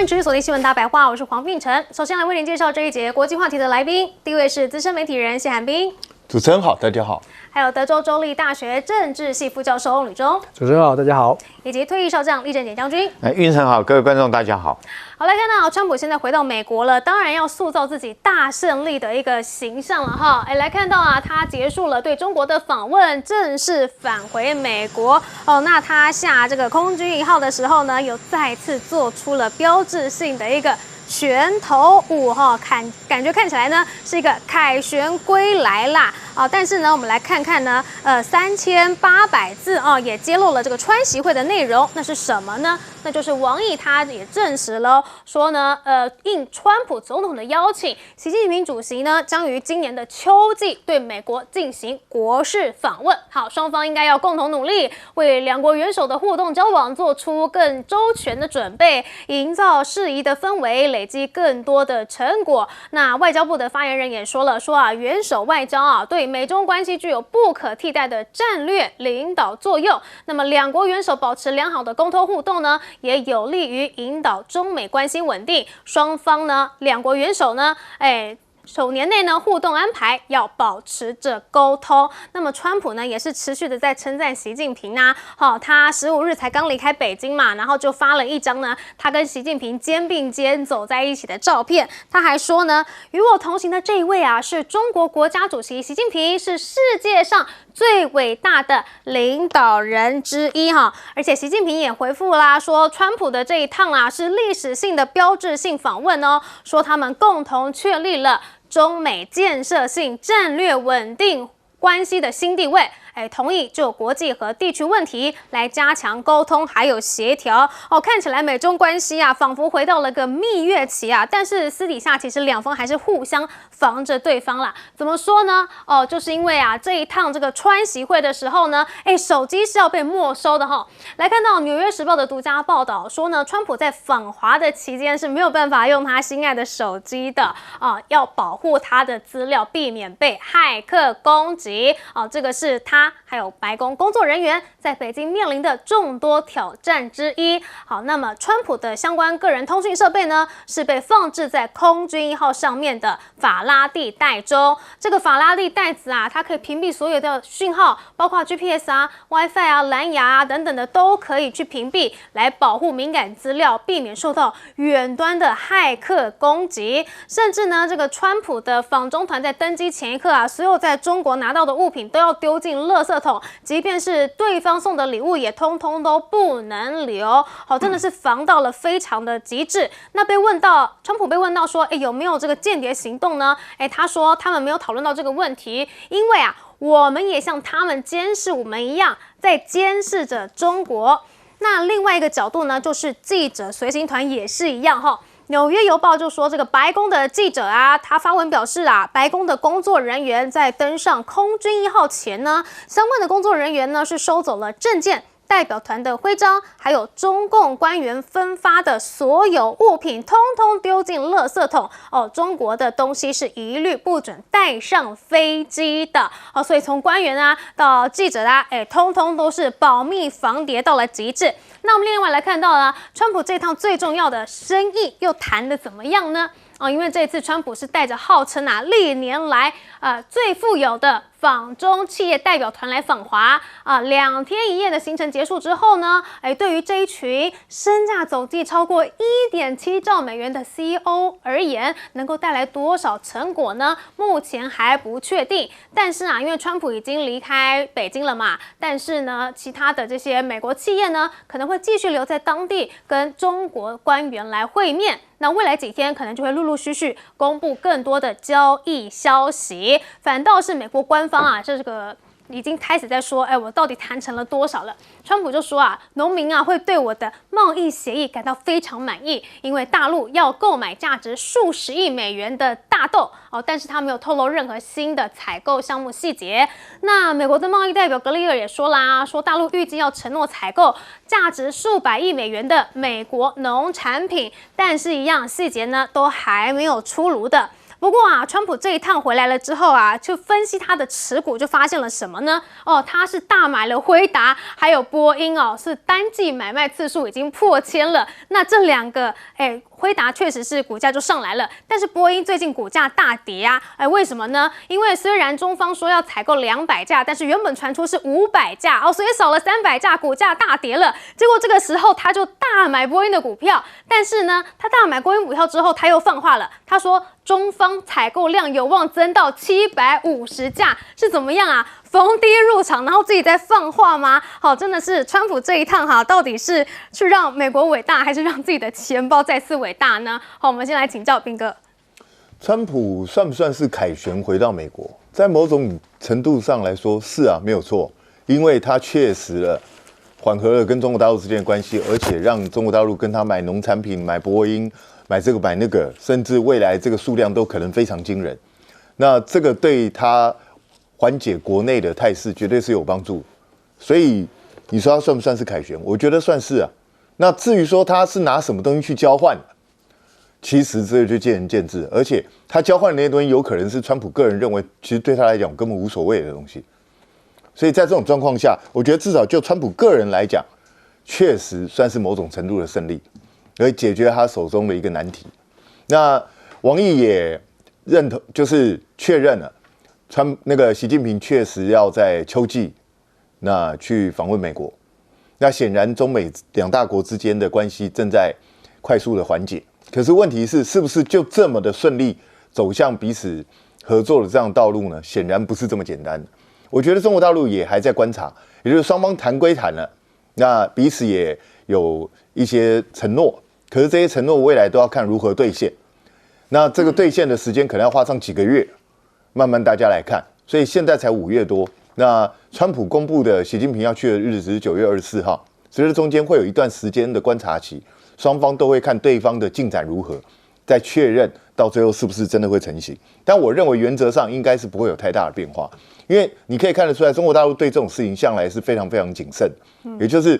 迎持续锁定新闻大白话，我是黄秉晨。首先来为您介绍这一节国际话题的来宾，第一位是资深媒体人谢涵斌。主持人好，大家好。还有德州州立大学政治系副教授翁履中。主持人好，大家好。以及退役少将厉正简将军。运程好，各位观众大家好。好，来看到川普现在回到美国了，当然要塑造自己大胜利的一个形象了哈。来看到他结束了对中国的访问，正式返回美国哦。那他下这个空军1号的时候呢，又再次做出了标志性的一个拳头舞哈，感觉看起来呢是一个凯旋归来啦啊！但是呢，我们来看看呢，3800字啊，也揭露了这个川习会的内容，那是什么呢？那就是王毅他也证实了，说呢，应川普总统的邀请，习近平主席呢将于今年的秋季对美国进行国事访问。好，双方应该要共同努力，为两国元首的互动交往做出更周全的准备，营造适宜的氛围，累积更多的成果。那外交部的发言人也说了，元首外交对美中关系具有不可替代的战略领导作用。那么两国元首保持良好的沟通互动呢，也有利于引导中美关系稳定。双方呢，两国元首呢，首年内呢，互动安排要保持着沟通。那么川普呢，也是持续的在称赞习近平啊。他15日才刚离开北京嘛，然后就发了一张呢，他跟习近平肩并肩走在一起的照片。他还说呢，与我同行的这一位是中国国家主席习近平，是世界上最伟大的领导人之一哈。而且习近平也回复啦，说川普的这一趟是历史性的标志性访问哦，说他们共同确立了中美建设性战略稳定关系的新地位，同意就国际和地区问题来加强沟通还有协调哦。看起来美中关系仿佛回到了个蜜月期但是私底下其实两方还是互相防着对方啦。怎么说呢？就是因为这一趟这个川习会的时候呢，手机是要被没收的哈。来看到《纽约时报》的独家报道说呢，川普在访华的期间是没有办法用他心爱的手机的要保护他的资料，避免被骇客攻击这个是他还有白宫工作人员在北京面临的众多挑战之一。好，那么川普的相关个人通讯设备呢，是被放置在空军1号上面的法拉第袋中。这个法拉第袋子它可以屏蔽所有的讯号，包括 GPS WiFi 蓝牙等等的都可以去屏蔽，来保护敏感资料，避免受到远端的骇客攻击。甚至呢，这个川普的访中团在登机前一刻所有在中国拿到的物品都要丢进垃圾桶，即便是对方送的礼物也通通都不能留。好，真的是防到了非常的极致。那川普被问到说，有没有这个间谍行动呢？他说他们没有讨论到这个问题，因为我们也像他们监视我们一样，在监视着中国。那另外一个角度呢，就是记者随行团也是一样哈。纽约邮报就说，这个白宫的记者他发文表示白宫的工作人员在登上空军1号前呢，相关的工作人员呢是收走了证件、代表团的徽章，还有中共官员分发的所有物品，通通丢进垃圾桶中国的东西是一律不准带上飞机的所以从官员到记者通通都是保密防谍到了极致。那我们另外来看到川普这趟最重要的生意又谈得怎么样呢？因为这次川普是带着号称历年来最富有的访中企业代表团来访华2天1夜的行程结束之后呢，对于这一群身价总计超过1.7兆美元的 CEO 而言，能够带来多少成果呢？目前还不确定。但是因为川普已经离开北京了嘛，但是呢，其他的这些美国企业呢，可能会继续留在当地跟中国官员来会面。那未来几天可能就会陆陆续续公布更多的交易消息，反倒是美国官方这个已经开始在说，我到底谈成了多少了？川普就说农民会对我的贸易协议感到非常满意，因为大陆要购买价值数十亿美元的大豆但是他没有透露任何新的采购项目细节。那美国的贸易代表格里尔也说啦，说大陆预计要承诺采购价值数百亿美元的美国农产品，但是一样细节呢都还没有出炉的。不过川普这一趟回来了之后就分析他的持股，就发现了什么呢？他是大买了辉达还有波音是单季买卖次数已经破千了。那这两个辉达确实是股价就上来了，但是波音最近股价大跌啊，为什么呢？因为虽然中方说要采购200架，但是原本传出是500架哦，所以少了300架，股价大跌了。结果这个时候他就大买波音的股票，但是呢，他大买波音股票之后，他又放话了，他说中方采购量有望增到750架，是怎么样啊？逢低入场，然后自己在放话吗？好，真的是川普这一趟哈，到底是去让美国伟大，还是让自己的钱包再次伟大呢？好，我们先来请教彬哥。川普算不算是凯旋回到美国？在某种程度上来说，是啊，没有错，因为他确实缓和了跟中国大陆之间的关系，而且让中国大陆跟他买农产品、买波音、买这个买那个，甚至未来这个数量都可能非常惊人。那这个对他缓解国内的态势绝对是有帮助，所以你说他算不算是凯旋？我觉得算是啊。那至于说他是拿什么东西去交换，其实这就见仁见智。而且他交换的那些东西，有可能是川普个人认为，其实对他来讲根本无所谓的东西。所以在这种状况下，我觉得至少就川普个人来讲，确实算是某种程度的胜利，而解决他手中的一个难题。那王毅也认同，就是确认了。习近平确实要在秋季那去访问美国，那显然中美两大国之间的关系正在快速的缓解。可是问题是不是就这么的顺利走向彼此合作的这样的道路呢？显然不是这么简单的。我觉得中国大陆也还在观察，也就是双方谈归谈了，那彼此也有一些承诺，可是这些承诺未来都要看如何兑现。那这个兑现的时间可能要花上几个月。慢慢大家来看，所以现在才5月多。那川普公布的习近平要去的日子是9月24号，所以中间会有一段时间的观察期，双方都会看对方的进展如何，再确认到最后是不是真的会成型。但我认为原则上应该是不会有太大的变化，因为你可以看得出来，中国大陆对这种事情向来是非常非常谨慎，也就是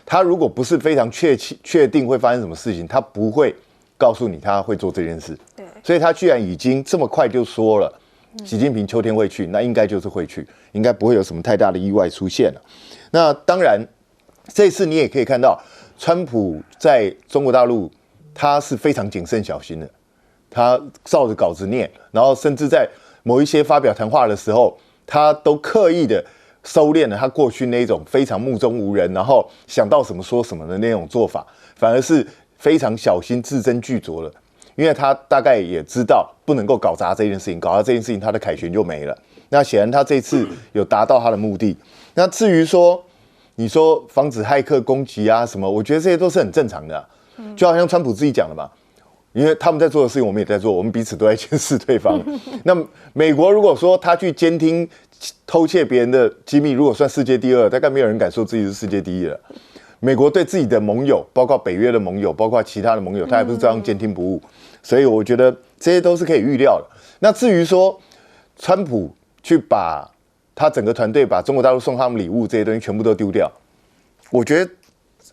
他如果不是非常确定会发生什么事情，他不会告诉你他会做这件事。对，所以他居然已经这么快就说了。习近平秋天会去，那应该就是会去，应该不会有什么太大的意外出现了。那当然，这次你也可以看到，川普在中国大陆他是非常谨慎小心的，他照着稿子念，然后甚至在某一些发表谈话的时候，他都刻意的收敛了他过去那种非常目中无人，然后想到什么说什么的那种做法，反而是非常小心、字斟句酌了。因为他大概也知道不能够搞砸这件事情，搞砸这件事情，他的凯旋就没了。那显然他这次有达到他的目的。那至于说你说防止骇客攻击啊什么，我觉得这些都是很正常的啊。就好像川普自己讲的嘛，因为他们在做的事情，我们也在做，我们彼此都在监视对方。那美国如果说他去监听偷窃别人的机密，如果算世界第二，大概没有人敢说自己是世界第一了。美国对自己的盟友，包括北约的盟友，包括其他的盟友，他还不是照样监听不误。所以我觉得这些都是可以预料的。那至于说川普去把他整个团队把中国大陆送他们礼物这些东西全部都丢掉，我觉得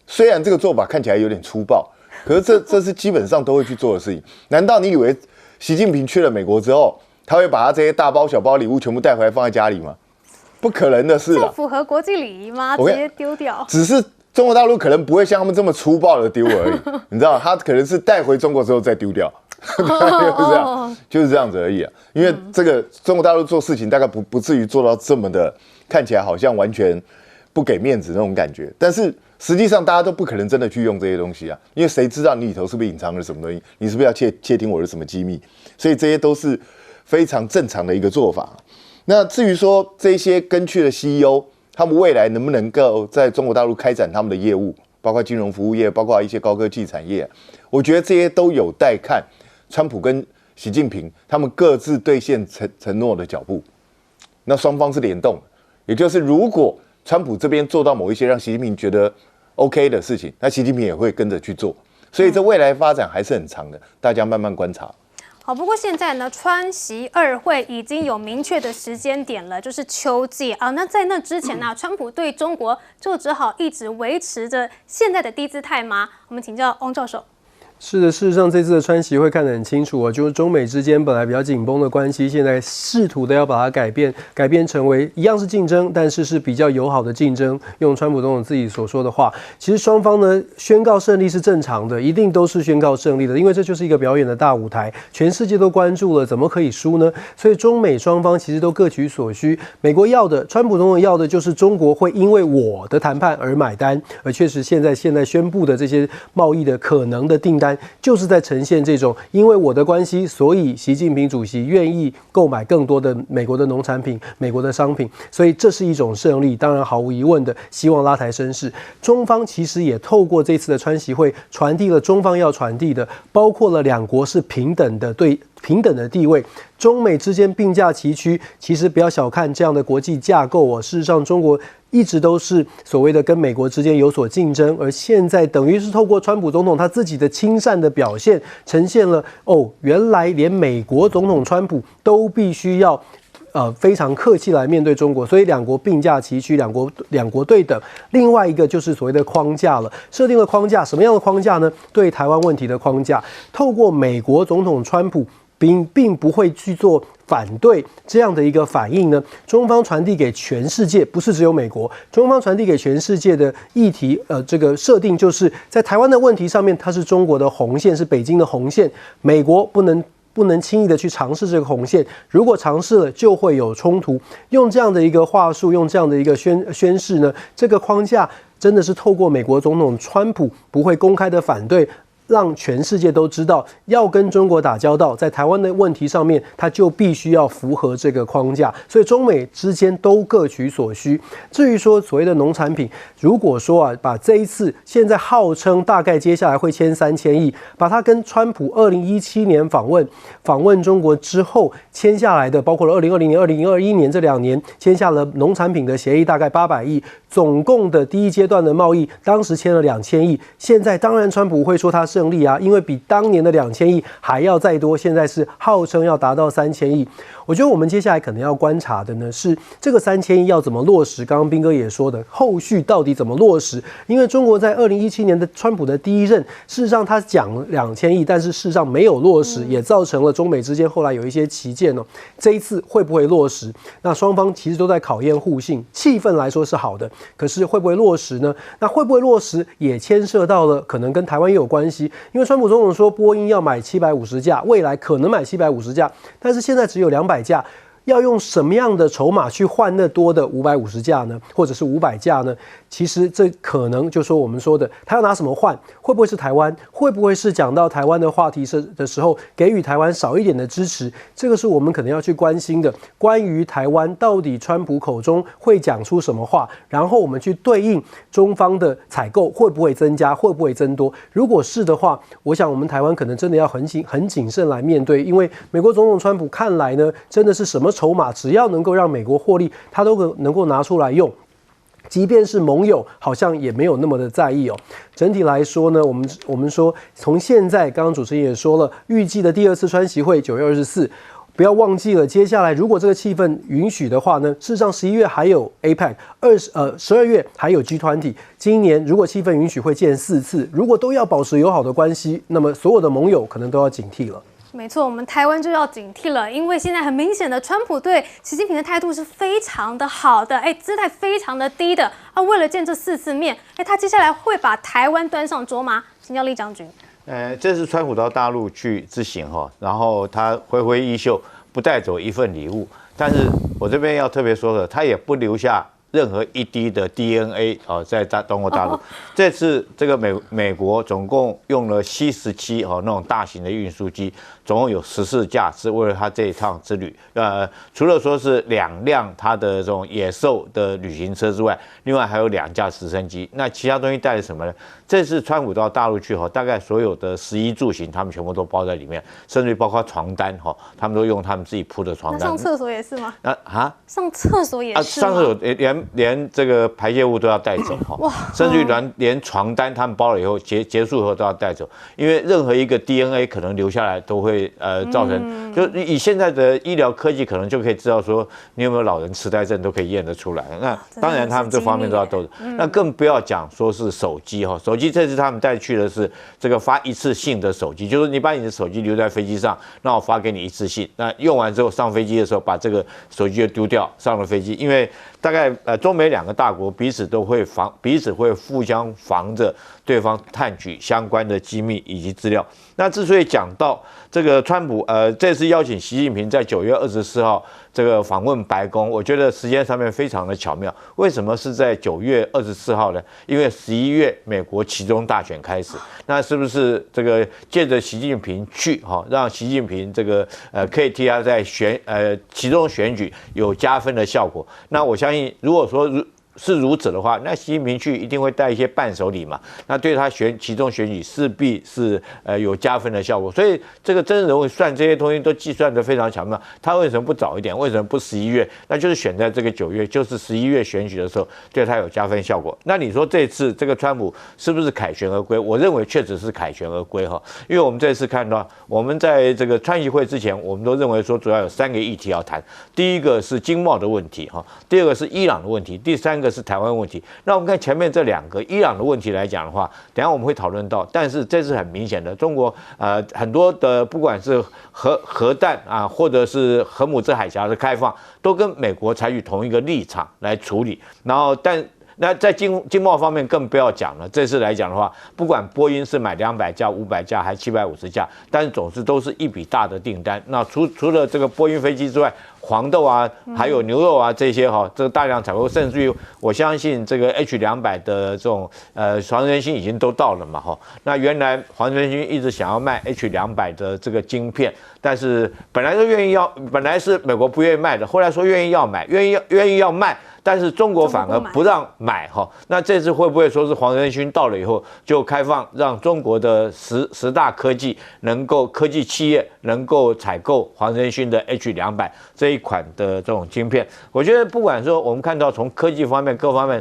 虽然这个做法看起来有点粗暴，可是这是基本上都会去做的事情。难道你以为习近平去了美国之后，他会把他这些大包小包礼物全部带回来放在家里吗？不可能的事了。这符合国际礼仪吗？直接丢掉？只是中国大陆可能不会像他们这么粗暴的丢而已，你知道，他可能是带回中国之后再丢掉，就是这样子而已啊。因为这个中国大陆做事情大概不至于做到这么的看起来好像完全不给面子那种感觉，但是实际上大家都不可能真的去用这些东西啊，因为谁知道你里头是不是隐藏了什么东西，你是不是要窃听我的什么机密，所以这些都是非常正常的一个做法。那至于说这些跟去的 CEO。他们未来能不能够在中国大陆开展他们的业务，包括金融服务业，包括一些高科技产业，我觉得这些都有待看川普跟习近平他们各自兑现承诺的脚步。那双方是联动的，也就是如果川普这边做到某一些让习近平觉得 OK 的事情，那习近平也会跟着去做。所以这未来发展还是很长的，大家慢慢观察。好，不过现在呢，川习2会已经有明确的时间点了，就是秋季啊。那在那之前呢，川普对中国就只好一直维持着现在的低姿态吗？我们请教翁教授。是的，事实上这次的川习会看得很清楚哦，就是中美之间本来比较紧绷的关系，现在试图的要把它改变成为一样是竞争，但是是比较友好的竞争。用川普总统自己所说的话，其实双方呢宣告胜利是正常的，一定都是宣告胜利的，因为这就是一个表演的大舞台，全世界都关注了，怎么可以输呢？所以中美双方其实都各取所需。美国要的，川普总统要的就是中国会因为我的谈判而买单，而确实现在宣布的这些贸易的可能的订单。就是在呈现这种因为我的关系，所以习近平主席愿意购买更多的美国的农产品、美国的商品，所以这是一种胜利。当然，毫无疑问的，希望拉抬声势。中方其实也透过这次的川习会，传递了中方要传递的，包括了两国是平等的地位，中美之间并驾齐驱。其实不要小看这样的国际架构哦，事实上中国一直都是所谓的跟美国之间有所竞争，而现在等于是透过川普总统他自己的亲善的表现，呈现了原来连美国总统川普都必须要非常客气来面对中国，所以两国并驾齐驱，两国对等。另外一个就是所谓的框架了，设定了框架，什么样的框架呢？对台湾问题的框架，透过美国总统川普并不会去做反对这样的一个反应呢，中方传递给全世界，不是只有美国，中方传递给全世界的议题，这个设定就是在台湾的问题上面，它是中国的红线，是北京的红线，美国不能轻易的去尝试这个红线，如果尝试了就会有冲突。用这样的一个话术，用这样的一个宣示呢，这个框架真的是透过美国总统川普不会公开的反对，让全世界都知道，要跟中国打交道，在台湾的问题上面，它就必须要符合这个框架。所以中美之间都各取所需。至于说所谓的农产品，如果说把这一次现在号称大概接下来会签3000亿，把它跟川普2017年访问中国之后签下来的，包括了2020年、2021年这2年签下了农产品的协议，大概800亿，总共的第一阶段的贸易，当时签了2000亿。现在当然川普会说他胜利啊，因为比当年的2000亿还要再多，现在是号称要达到3000亿。我觉得我们接下来可能要观察的呢是这个3000亿要怎么落实。刚刚彬哥也说的，后续到底怎么落实？因为中国在2017年的川普的第一任，事实上他讲2000亿，但是事实上没有落实，也造成了中美之间后来有一些歧见哦。这一次会不会落实？那双方其实都在考验互信，气氛来说是好的，可是会不会落实呢？那会不会落实也牵涉到了可能跟台湾也有关系，因为川普总统说波音要买750架，未来可能买750架，但是现在只有200架。要用什么样的筹码去换那多的550架呢？或者是500架呢？其实这可能就说我们说的，他要拿什么换？会不会是台湾？会不会是讲到台湾的话题的时候，给予台湾少一点的支持？这个是我们可能要去关心的。关于台湾，到底川普口中会讲出什么话？然后我们去对应中方的采购会不会增加？会不会增多？如果是的话，我想我们台湾可能真的要很谨慎来面对，因为美国总统川普看来呢，真的是什么筹码，只要能够让美国获利，他都能够拿出来用。即便是盟友，好像也没有那么的在意哦。整体来说呢，我们说，从现在，刚刚主持人也说了，预计的第2次川习会9月24，不要忘记了，接下来如果这个气氛允许的话呢，事实上11月还有 APEC，12月还有 G20， 今年如果气氛允许会见4次，如果都要保持友好的关系，那么所有的盟友可能都要警惕了。没错，我们台湾就要警惕了，因为现在很明显的，川普对习近平的态度是非常的好的，姿态非常的低的。为了见这4次面，他接下来会把台湾端上桌吗？请教厉将军。这是川普到大陆去之行哈，然后他挥挥衣袖，不带走一份礼物。但是我这边要特别说的，他也不留下任何一滴的 DNA 在中国大陆。这次这个美国总共用了77那种大型的运输机，总共有14架，是为了他这一趟之旅。除了说是2辆他的这种野兽的旅行车之外，另外还有2架直升机。那其他东西带了什么呢？这次川普到大陆去大概所有的食衣住行，他们全部都包在里面，甚至包括床单他们都用他们自己铺的床单。那上厕所也是吗？上厕所也是吗？上厕所连这个排泄物都要带走哇，甚至于连床单他们包了以后结束以后都要带走，因为任何一个 DNA 可能留下来都会会造成，就以现在的医疗科技，可能就可以知道说你有没有老人痴呆症都可以验得出来。那当然他们这方面都要都，那更不要讲说是手机哈，手机这次他们带去的是这个发一次性的手机，就是你把你的手机留在飞机上，那我发给你一次性，那用完之后上飞机的时候把这个手机就丢掉，上了飞机，因为大概中美两个大国彼此会互相防着对方探取相关的机密以及资料。那之所以讲到这个川普这次邀请习近平在9月24号这个访问白宫，我觉得时间上面非常的巧妙。为什么是在9月24号呢？因为11月美国期中大选开始，那是不是这个借着习近平去让习近平这个可以替他在期中选举有加分的效果？那我相信，如果说是如此的话，那习近平去一定会带一些伴手礼嘛，那对他期中选举势必是有加分的效果。所以这个真人会算这些东西都计算得非常巧妙。他为什么不早一点？为什么不11月？那就是选在这个9月，就是11月选举的时候，对他有加分效果。那你说这次这个川普是不是凯旋而归？我认为确实是凯旋而归哈，因为我们这次看到，我们在这个川习会之前，我们都认为说主要有3个议题要谈，第一个是经贸的问题哈，第二个是伊朗的问题，第三个是台湾问题。那我们看前面这2个伊朗的问题来讲的话，等一下我们会讨论到，但是这是很明显的，中国很多的不管是核弹啊，或者是荷姆兹海峡的开放，都跟美国采取同一个立场来处理。然后那在经贸方面更不要讲了，这次来讲的话，不管波音是买200架、500架还750架，但是总之都是一笔大的订单。那除了这个波音飞机之外，黄豆啊，还有牛肉啊这些这个大量采购，甚至于我相信这个 H200的这种黄仁勋已经都到了嘛那原来黄仁勋一直想要卖 H200的这个晶片，但是本来是美国不愿意卖的，后来说愿意要买，愿意要卖。但是中国反而不让买那这次会不会说是黄仁勋到了以后就开放，让中国的十大科技科技企业能够采购黄仁勋的 H200这一款的这种晶片？我觉得不管说我们看到从科技方面各方面，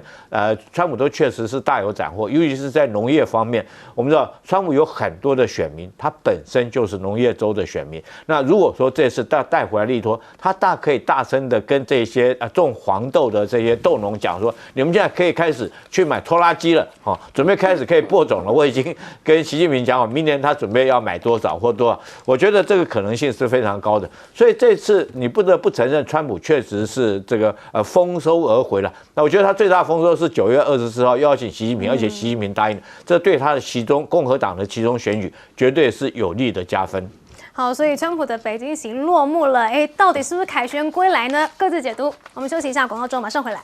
川普都确实是大有斩获，尤其是在农业方面。我们知道川普有很多的选民，他本身就是农业州的选民。那如果说这次带回来利托，他可以大声的跟这些种黄豆的这些豆农讲说，你们现在可以开始去买拖拉机了准备开始可以播种了。我已经跟习近平讲好，明年他准备要买多少或多少，我觉得这个可能性是非常高的。所以这次你不得不承认，川普确实是这个丰收而回了。那我觉得他最大的丰收是9月24号邀请习近平，而且习近平答应，这对他的共和党的期中选举绝对是有利的加分。好，所以川普的北京行落幕了，到底是不是凯旋归来呢？各自解读。我们休息一下，广告之后马上回来。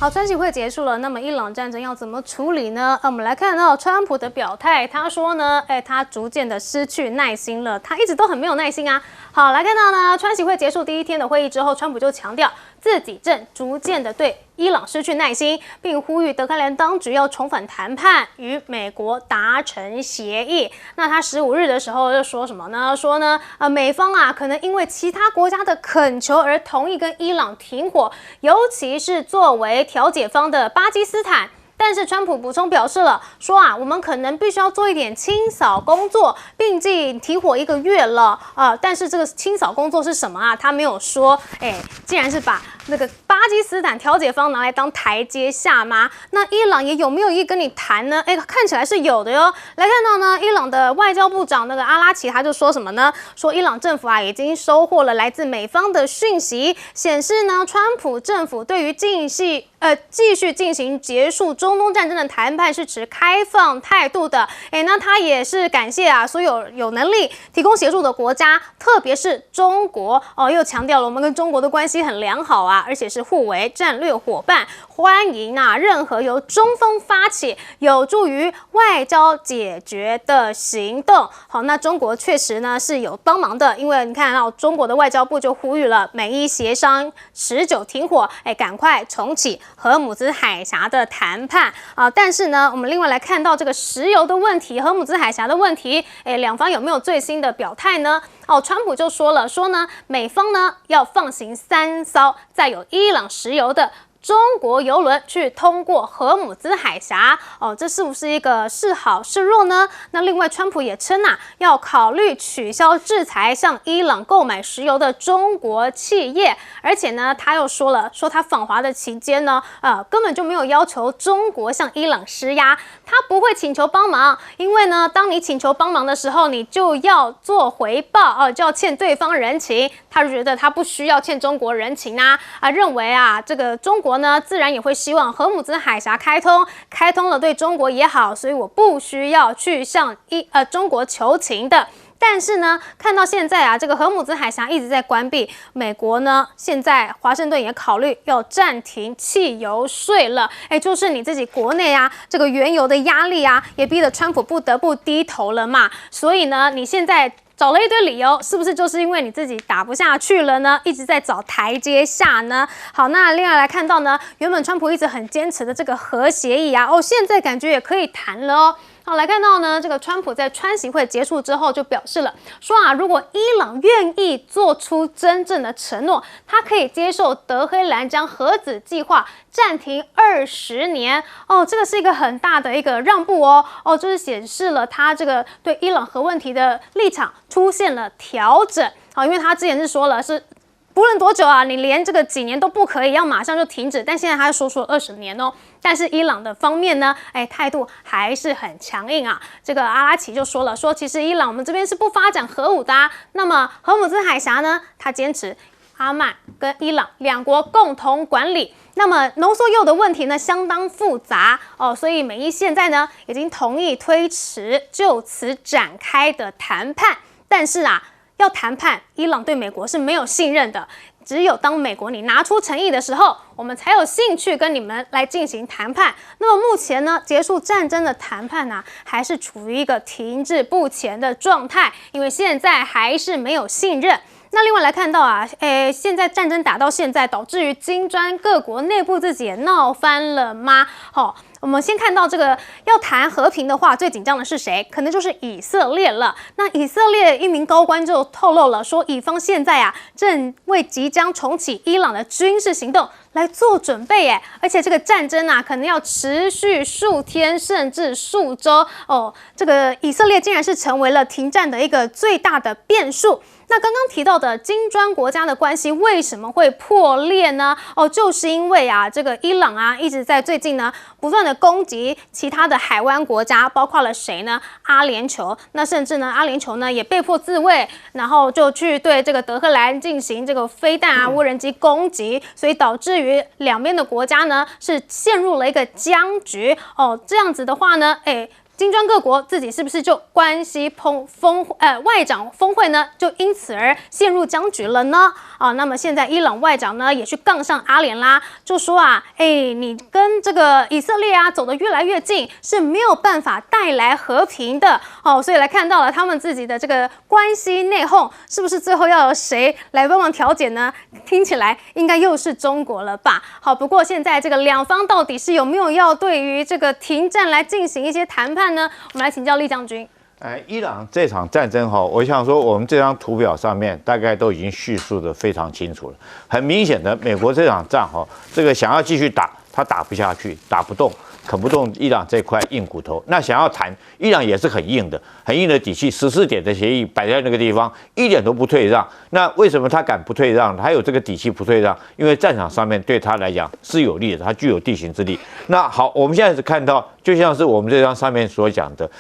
好，川习会结束了，那么伊朗战争要怎么处理呢？我们来看到川普的表态，他说呢，他逐渐的失去耐心了，他一直都很没有耐心啊。好，来看到呢，川习会结束第1天的会议之后，川普就强调自己正逐渐的对伊朗失去耐心，并呼吁德黑兰当局要重返谈判，与美国达成协议。那他15日的时候又说什么呢？说呢，美方可能因为其他国家的恳求而同意跟伊朗停火，尤其是作为调解方的巴基斯坦。但是川普补充表示了，说我们可能必须要做一点清扫工作，毕竟停火1个月了但是这个清扫工作是什么他没有说。竟然是把那个巴基斯坦调解方拿来当台阶下吗？那伊朗也有没有意跟你谈呢？看起来是有的哟。来看到呢，伊朗的外交部长那个阿拉奇他就说什么呢？说伊朗政府已经收获了来自美方的讯息，显示呢，川普政府对于继续进行结束中东战争的谈判是持开放态度的。那他也是感谢所有有能力提供协助的国家，特别是中国又强调了我们跟中国的关系很良好而且是互为战略伙伴，欢迎任何由中方发起有助于外交解决的行动。好，那中国确实呢是有帮忙的，因为你看到中国的外交部就呼吁了美伊协商持久停火，赶快重启荷姆兹海峡的谈判啊。但是呢，我们另外来看到这个石油的问题、荷姆兹海峡的问题，两方有没有最新的表态呢？川普就说了，说呢，美方呢要放行3艘载有伊朗石油的中国邮轮去通过荷姆兹海峡，这是不是一个是好是弱呢？那另外，川普也称要考虑取消制裁向伊朗购买石油的中国企业，而且呢，他又说了，说他访华的期间呢，根本就没有要求中国向伊朗施压，他不会请求帮忙，因为呢，当你请求帮忙的时候，你就要做回报，就要欠对方人情，他就觉得他不需要欠中国人情认为这个中国呢，自然也会希望荷姆兹海峡开通了对中国也好，所以我不需要去向中国求情的。但是呢，看到现在这个荷姆兹海峡一直在关闭，美国呢，现在华盛顿也考虑要暂停汽油税了。就是你自己国内这个原油的压力也逼得川普不得不低头了嘛。所以呢，你现在找了一堆理由，是不是就是因为你自己打不下去了呢？一直在找台阶下呢？好，那另外来看到呢，原本川普一直很坚持的这个核协议现在感觉也可以谈了哦。好，来看到呢，这个川普在川习会结束之后就表示了，说如果伊朗愿意做出真正的承诺，他可以接受德黑兰将核子计划暂停20年。这个是一个很大的一个让步就是显示了他这个对伊朗核问题的立场出现了调整。因为他之前是说了是，不论多久你连这个几年都不可以，要马上就停止。但现在他说出了20年哦。但是伊朗的方面呢，态度还是很强硬这个阿拉奇就说了，说其实伊朗我们这边是不发展核武的那么荷姆兹海峡呢，他坚持阿曼跟伊朗两国共同管理。那么浓缩铀的问题呢，相当复杂所以美伊现在呢已经同意推迟就此展开的谈判。但是要谈判，伊朗对美国是没有信任的。只有当美国你拿出诚意的时候，我们才有兴趣跟你们来进行谈判。那么目前呢，结束战争的谈判还是处于一个停滞不前的状态，因为现在还是没有信任。那另外来看到现在战争打到现在，导致于金砖各国内部自己也闹翻了吗？我们先看到这个要谈和平的话，最紧张的是谁？可能就是以色列了。那以色列一名高官就透露了，说以方现在正为即将重启伊朗的军事行动来做准备而且这个战争可能要持续数天甚至数周这个以色列竟然是成为了停战的一个最大的变数。那刚刚提到的金砖国家的关系为什么会破裂呢？就是因为这个伊朗一直在最近呢不断的攻击其他的海湾国家，包括了谁呢？阿联酋。那甚至呢，阿联酋呢也被迫自卫，然后就去对这个德黑兰进行这个飞弹无人机攻击，所以导致于两边的国家呢是陷入了一个僵局这样子的话呢，金砖各国自己是不是就关系外长峰会呢，就因此而陷入僵局了呢？那么现在伊朗外长呢也去杠上阿联啦，就说你跟这个以色列走得越来越近，是没有办法带来和平的所以来看到了他们自己的这个关系内讧，是不是最后要由谁来帮忙调解呢？听起来应该又是中国了吧？好，不过现在这个两方到底是有没有要对于这个停战来进行一些谈判？我们来请教厉将军。伊朗这场战争我想说，我们这张图表上面大概都已经叙述得非常清楚了。很明显的，美国这场仗这个想要继续打，他打不下去，打不动，啃不动伊朗这块硬骨头。那想要谈，伊朗也是很硬的底气，14点的协议摆在那个地方，一点都不退让。那为什么他敢不退让？他有这个底气不退让，因为战场上面对他来讲是有利的，他具有地形之力。那好，我们现在是看到，就像是我们这张上面所讲的。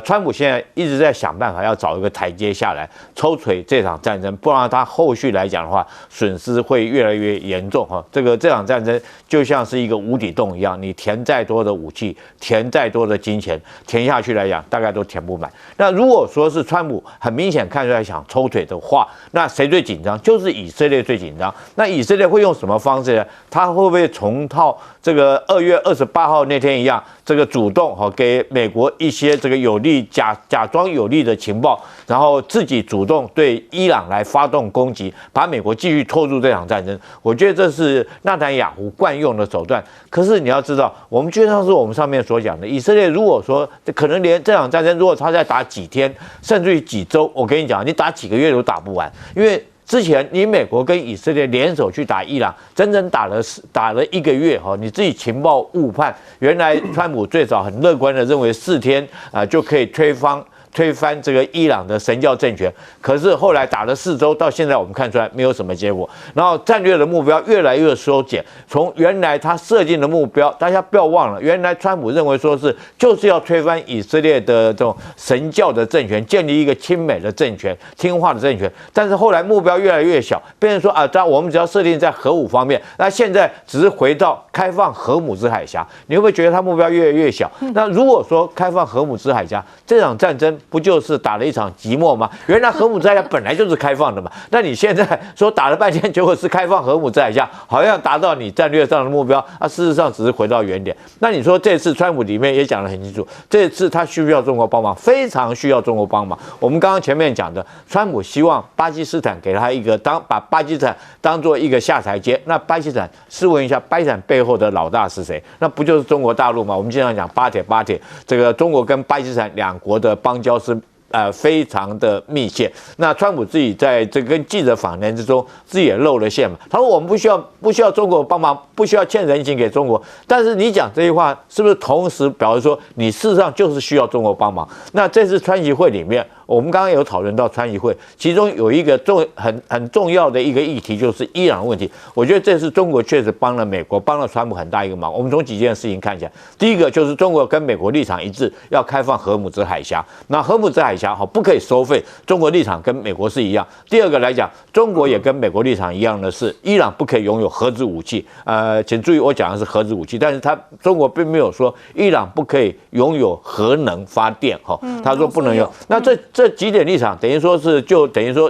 川普现在一直在想办法要找一个台阶下来抽锤这场战争，不然他后续来讲的话，损失会越来越严重这场战争就像是一个无底洞一样，你填再多的武器，填再多的金钱，填下去来讲，大概都填不满。那如果说是川普很明显看出来想抽腿的话，那谁最紧张？就是以色列最紧张。那以色列会用什么方式呢？他会不会重套这个2月28号那天一样，这个主动给美国一些这个有利假装有利的情报，然后自己主动对伊朗来发动攻击，把美国继续拖入这场战争。我觉得这是纳坦雅胡惯用的手段。可是你要知道，我们就像是我们上面所讲的，以色列如果说可能连这场战争，如果他再打几天，甚至于几周，我跟你讲，你打几个月都打不完，因为之前你美国跟以色列联手去打伊朗，整整打了1个月哈，你自己情报误判，原来川普最早很乐观的认为4天就可以推翻这个伊朗的神教政权，可是后来打了4周，到现在我们看出来没有什么结果。然后战略的目标越来越缩减，从原来他设定的目标，大家不要忘了，原来川普认为说就是要推翻以色列的这种神教的政权，建立一个亲美的政权、听话的政权。但是后来目标越来越小，变成说我们只要设定在核武方面，那现在只是回到开放荷姆兹海峡，你会不会觉得他目标越来越小？那如果说开放荷姆兹海峡，这场战争不就是打了一场寂寞吗？原来荷姆兹海峡本来就是开放的嘛，那你现在说打了半天，结果是开放荷姆兹海峡，好像达到你战略上的目标事实上只是回到原点。那你说这次川普里面也讲得很清楚，这次他需不需要中国帮忙？非常需要中国帮忙。我们刚刚前面讲的，川普希望巴基斯坦给他一个把巴基斯坦当做一个下台阶。那巴基斯坦，试问一下，巴基斯坦背后的老大是谁？那不就是中国大陆吗？我们经常讲巴铁，这个中国跟巴基斯坦两国的邦交是非常的密切。那川普自己在这跟记者访谈之中，自己也露了馅嘛。他说我们不需要中国帮忙，不需要欠人情给中国。但是你讲这句话，是不是同时表示说你事实上就是需要中国帮忙？那这次川习会里面，我们刚刚有讨论到川习会，其中有一个很重要的一个议题就是伊朗问题。我觉得这次中国确实帮了美国，帮了川普很大一个忙。我们从几件事情看起来，第一个就是中国跟美国立场一致，要开放荷姆兹海峡。那荷姆兹海峡不可以收费，中国立场跟美国是一样。第二个来讲，中国也跟美国立场一样的是，伊朗不可以拥有核子武器。请注意我讲的是核子武器，但是中国并没有说伊朗不可以拥有核能发电他说不能有。那这几点立场等于说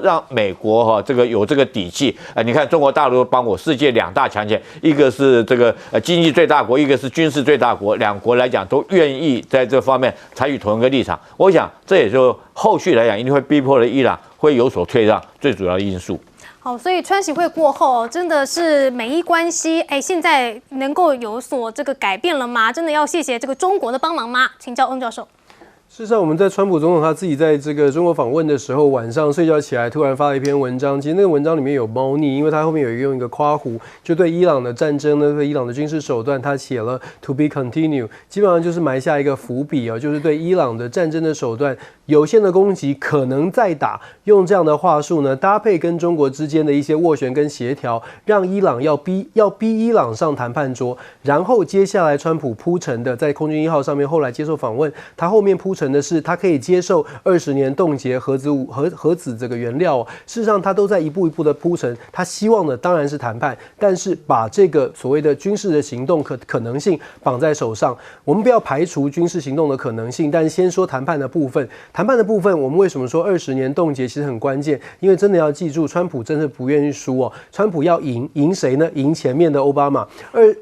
让美国这个有这个底气。你看中国大陆帮我，世界2大强权，一个是这个经济最大国，一个是军事最大国，两国来讲都愿意在这方面采取同一个立场。我想这也就后续来讲一定会逼迫了伊朗会有所退让，最主要的因素。好，所以川习会过后，真的是美伊关系，现在能够有所这个改变了吗？真的要谢谢这个中国的帮忙吗？请教翁教授。事实上，我们在川普总统他自己在这个中国访问的时候，晚上睡觉起来突然发了一篇文章。其实那个文章里面有猫腻，因为他后面用一个括弧，就对伊朗的战争呢，对伊朗的军事手段，他写了 to be continue， 基本上就是埋下一个伏笔就是对伊朗的战争的手段有限的攻击可能再打，用这样的话术呢，搭配跟中国之间的一些斡旋跟协调，让伊朗要逼伊朗上谈判桌。然后接下来川普铺陈的，在空军1号上面后来接受访问，他后面铺陈的是他可以接受20年冻结核子这个原料事实上他都在一步一步的铺陈。他希望的当然是谈判，但是把这个所谓的军事的行动可能性绑在手上。我们不要排除军事行动的可能性，但是先说谈判的部分。谈判的部分，我们为什么说20年冻结其实很关键？因为真的要记住，川普真的不愿意输川普要赢谁呢？赢前面的奥巴马。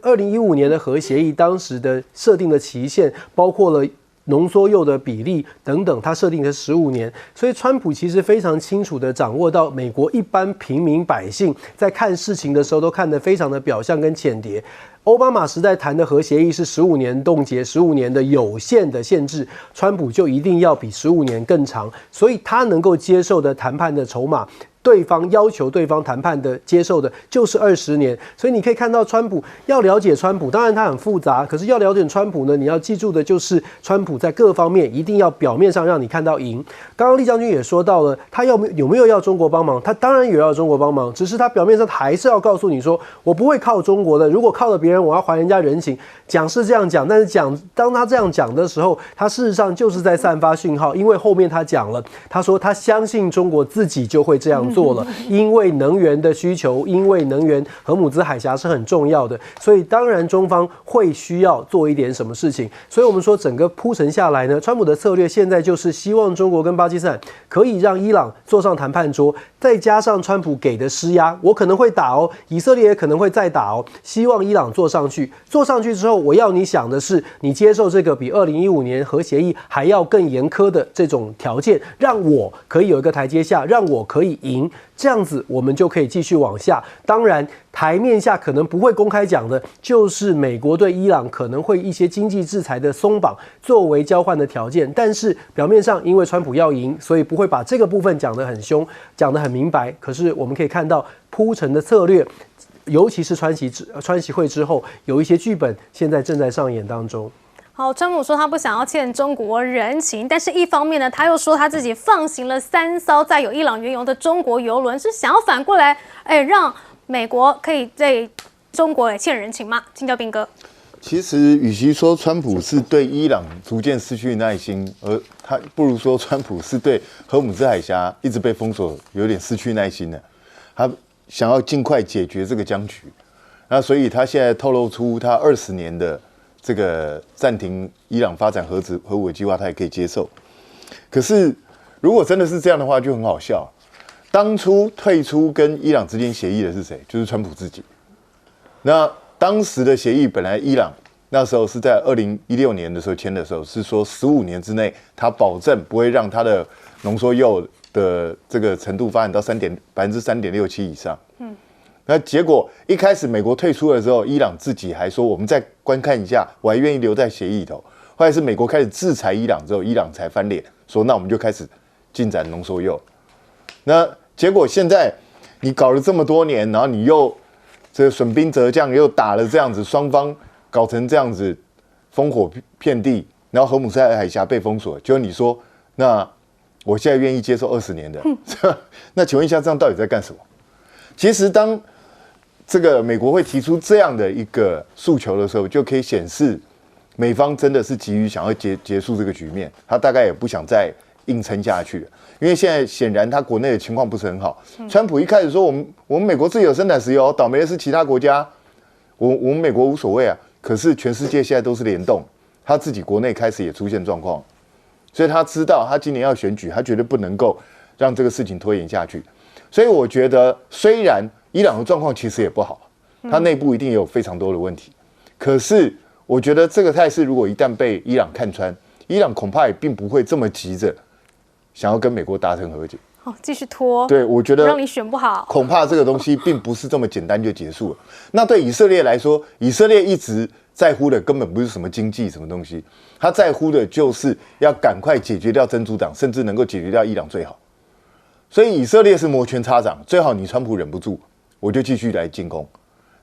2015年的核协议当时的设定的期限包括了浓缩铀的比例等等，他设定的15年，所以川普其实非常清楚地掌握到美国一般平民百姓在看事情的时候都看得非常的表象跟浅碟。奥巴马时代谈的核协议是15年冻结，15年的有限的限制，川普就一定要比15年更长，所以他能够接受的谈判的筹码，对方要求对方谈判的接受的就是20年。所以你可以看到川普要了解川普，当然他很复杂，可是要了解川普呢，你要记住的就是川普在各方面一定要表面上让你看到赢。刚刚厉将军也说到了，他有没有要中国帮忙？他当然有要中国帮忙，只是他表面上还是要告诉你说，我不会靠中国的，如果靠了别人，我要还人家人情。讲是这样讲，但是当他这样讲的时候，他事实上就是在散发讯号，因为后面他讲了，他说他相信中国自己就会这样做了，因为能源的需求，因为能源荷姆兹海峡是很重要的，所以当然中方会需要做一点什么事情。所以我们说整个铺陈下来呢，川普的策略现在就是希望中国跟巴基斯坦可以让伊朗坐上谈判桌，再加上川普给的施压，我可能会打以色列也可能会再打希望伊朗坐坐上去。坐上去之后，我要你想的是，你接受这个比2015年核协议还要更严苛的这种条件，让我可以有一个台阶下，让我可以赢。这样子我们就可以继续往下。当然，台面下可能不会公开讲的，就是美国对伊朗可能会一些经济制裁的松绑作为交换的条件。但是表面上，因为川普要赢，所以不会把这个部分讲得很凶，讲得很明白。可是我们可以看到铺陈的策略，尤其是川习会之后，有一些剧本现在正在上演当中。好，川普说他不想要欠中国人情，但是一方面呢，他又说他自己放行了3艘载有伊朗原油的中国油轮，是想要反过来，让美国可以对中国也欠人情吗？请教彬哥。其实，与其说川普是对伊朗逐渐失去耐心，而他不如说川普是对荷姆兹海峡一直被封锁有点失去耐心了。他想要尽快解决这个僵局，那所以他现在透露出他20年的这个暂停伊朗发展核武计划，他也可以接受。可是，如果真的是这样的话，就很好笑。当初退出跟伊朗之间协议的是谁？就是川普自己。那当时的协议本来伊朗那时候是在2016年的时候签的时候，是说15年之内，他保证不会让他的浓缩铀的这个程度发展到3.67%以上。那结果一开始美国退出的时候，伊朗自己还说我们再观看一下，我还愿意留在协议里头。后来是美国开始制裁伊朗之后，伊朗才翻脸说那我们就开始进展浓缩铀。那结果现在你搞了这么多年，然后你又这个损兵折将，又打了这样子，双方搞成这样子烽火遍地，然后荷姆斯海峡被封锁，就你说那我现在愿意接受20年的，那请问一下，这样到底在干什么？其实当这个美国会提出这样的一个诉求的时候，就可以显示美方真的是急于想要结束这个局面，他大概也不想再硬撑下去了，因为现在显然他国内的情况不是很好。川普一开始说我们美国自己有生产石油，倒霉的是其他国家，我们美国无所谓啊。可是全世界现在都是联动，他自己国内开始也出现状况，所以他知道他今年要选举，他绝对不能够让这个事情拖延下去。所以我觉得，虽然伊朗的状况其实也不好，它内部一定也有非常多的问题，可是我觉得这个态势如果一旦被伊朗看穿，伊朗恐怕也并不会这么急着想要跟美国达成和解。继续拖。对，我觉得让你选不好，恐怕这个东西并不是这么简单就结束了。那对以色列来说，以色列一直在乎的根本不是什么经济什么东西，他在乎的就是要赶快解决掉真主党，甚至能够解决掉伊朗最好。所以以色列是摩拳擦掌，最好你川普忍不住，我就继续来进攻，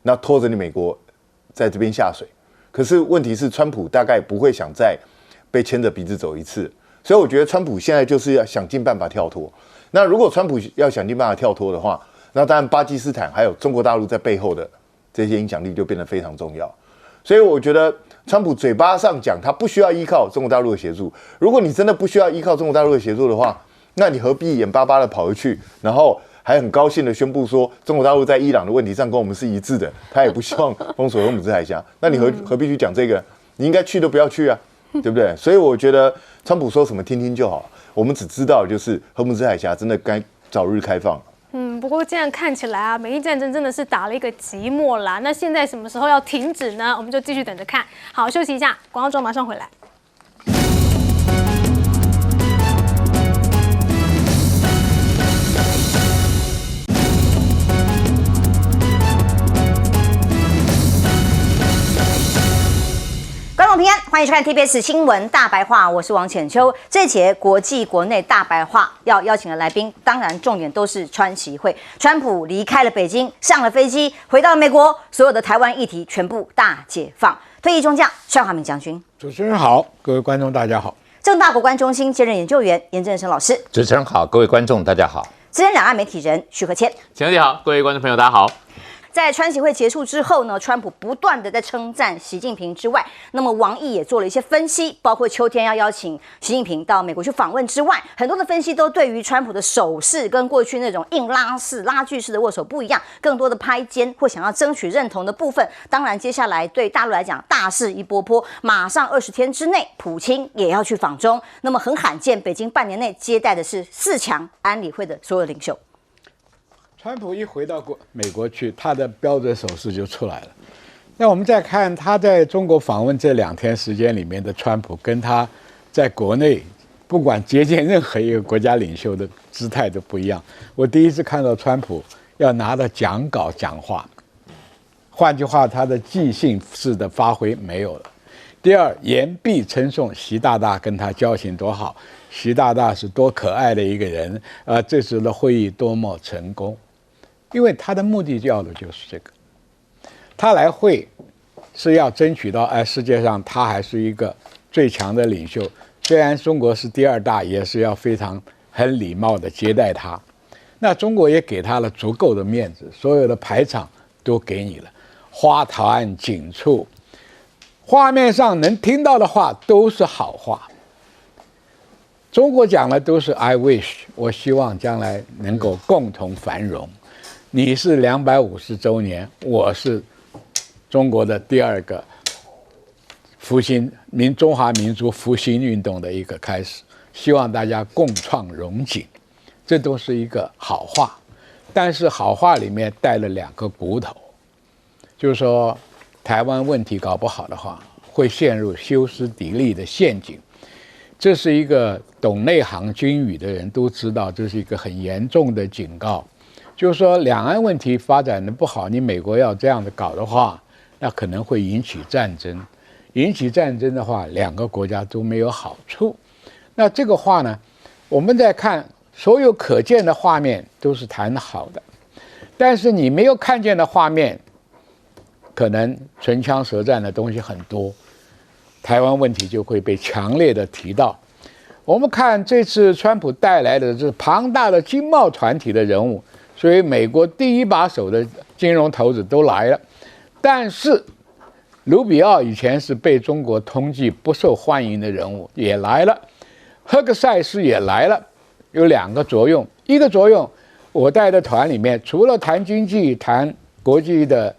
那拖着你美国在这边下水。可是问题是，川普大概不会想再被牵着鼻子走一次，所以我觉得川普现在就是要想尽办法跳脱。那如果川普要想尽办法跳脱的话，那当然巴基斯坦还有中国大陆在背后的这些影响力就变得非常重要。所以我觉得川普嘴巴上讲他不需要依靠中国大陆的协助，如果你真的不需要依靠中国大陆的协助的话，那你何必眼巴巴的跑回去，然后还很高兴的宣布说中国大陆在伊朗的问题上跟我们是一致的，他也不希望封锁荷姆兹海峡，那你何必去讲这个？你应该去都不要去啊，对不对？所以我觉得川普说什么听听就好，我们只知道就是荷姆兹海峡真的该早日开放。不过这样看起来啊，美伊战争真的是打了一个寂寞啦。那现在什么时候要停止呢？我们就继续等着看。好，休息一下，广告中马上回来。观众平安，欢迎收看 TBS 新闻大白话，我是王浅秋。这节国际国内大白话要邀请的来宾，当然重点都是川习会。川普离开了北京，上了飞机，回到了美国，所有的台湾议题全部大解放。退役中将邵华明将军，主持人好，各位观众大家好。政大国关中心兼任研究员严正生老师，主持人好，各位观众大家好。资深两岸媒体人许和谦，请你好，各位观众朋友大家好。在川习会结束之后呢，川普不断的在称赞习近平之外，那么王毅也做了一些分析，包括秋天要邀请习近平到美国去访问之外，很多的分析都对于川普的手势跟过去那种硬拉式、拉锯式的握手不一样，更多的拍肩或想要争取认同的部分。当然，接下来对大陆来讲大势一波波，马上20天之内，普京也要去访中。那么很罕见，北京半年内接待的是4强安理会的所有领袖。川普一回到美国去，他的标准手势就出来了。那我们再看他在中国访问这2天时间里面的川普，跟他在国内不管接见任何一个国家领袖的姿态都不一样。我第一次看到川普要拿着讲稿讲话，换句话，他的即兴式的发挥没有了。第二，言必称颂习大大跟他交情多好，习大大是多可爱的一个人，这次的会议多么成功，因为他的目的要的就是这个。他来会是要争取到，世界上他还是一个最强的领袖。虽然中国是第2大，也是要很礼貌的接待他。那中国也给他了足够的面子，所有的排场都给你了，花团锦簇，画面上能听到的话都是好话。中国讲的都是 I wish， 我希望将来能够共同繁荣。你是250周年，我是中国的第2个复兴中华民族复兴运动的一个开始，希望大家共创荣景，这都是一个好话。但是好话里面带了2个骨头，就是说台湾问题搞不好的话，会陷入修斯底里的陷阱。这是一个懂内行军语的人都知道，这是一个很严重的警告。就是说两岸问题发展的不好，你美国要这样的搞的话，那可能会引起战争。引起战争的话，2个国家都没有好处。那这个话呢，我们在看所有可见的画面都是谈好的，但是你没有看见的画面，可能唇枪舌战的东西很多，台湾问题就会被强烈的提到。我们看这次川普带来的是庞大的经贸团体的人物，所以美国第一把手的金融头子都来了。但是卢比奥以前是被中国通缉不受欢迎的人物，也来了。赫克塞斯也来了，有2个作用。一个作用，我带的团里面除了谈经济、谈国际的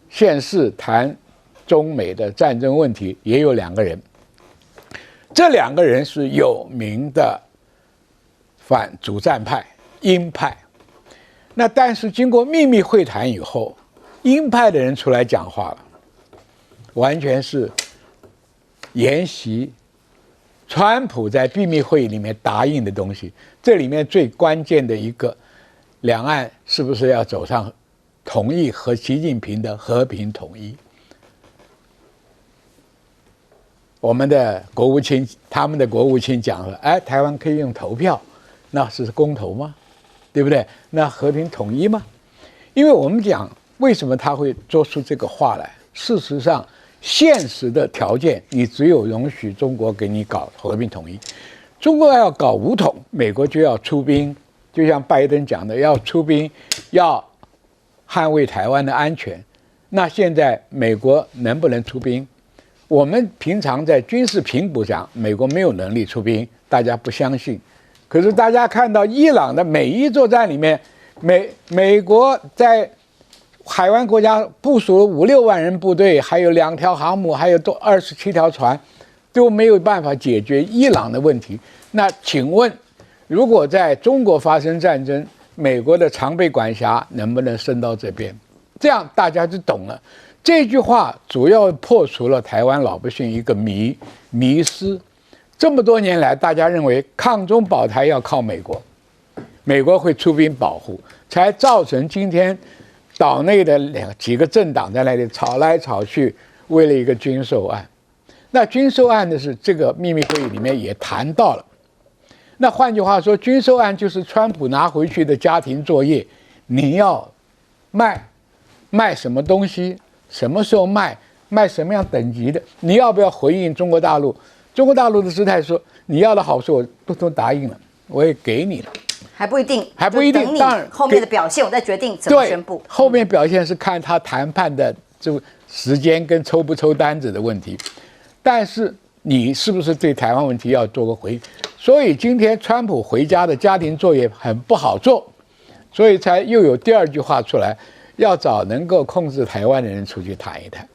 现势、谈中美的战争问题，也有2个人。这2个人是有名的反主战派、鹰派。那但是经过秘密会谈以后，鹰派的人出来讲话了，完全是沿袭川普在秘密会议里面答应的东西。这里面最关键的一个，两岸是不是要走上同意和习近平的和平统一？我们的国务卿，他们的国务卿讲了，台湾可以用投票，那是公投吗？对不对？那和平统一吗？因为我们讲为什么他会说出这个话来，事实上现实的条件，你只有容许中国给你搞和平统一。中国要搞武统，美国就要出兵，就像拜登讲的，要出兵，要捍卫台湾的安全。那现在美国能不能出兵？我们平常在军事评估上，美国没有能力出兵，大家不相信。可是大家看到伊朗的美伊作战里面，美国在海湾国家部署了5、6万人部队，还有2条航母，还有27条船，都没有办法解决伊朗的问题。那请问，如果在中国发生战争，美国的常备管辖能不能升到这边？这样大家就懂了。这句话主要破除了台湾老百姓一个迷思。这么多年来，大家认为抗中保台要靠美国，美国会出兵保护，才造成今天岛内的几个政党在那里吵来吵去，为了一个军售案。那军售案的是这个秘密会议里面也谈到了。那换句话说，军售案就是川普拿回去的家庭作业，你要卖什么东西，什么时候卖什么样等级的，你要不要回应中国大陆？中国大陆的姿态说，你要的好处我都答应了，我也给你了。还不一定，当然后面的表现我再决定怎么宣布。后面表现是看他谈判的就时间跟抽不抽单子的问题，但是你是不是对台湾问题要做个回应？所以今天川普回家的家庭作业很不好做，所以才又有第2句话出来，要找能够控制台湾的人出去谈一谈。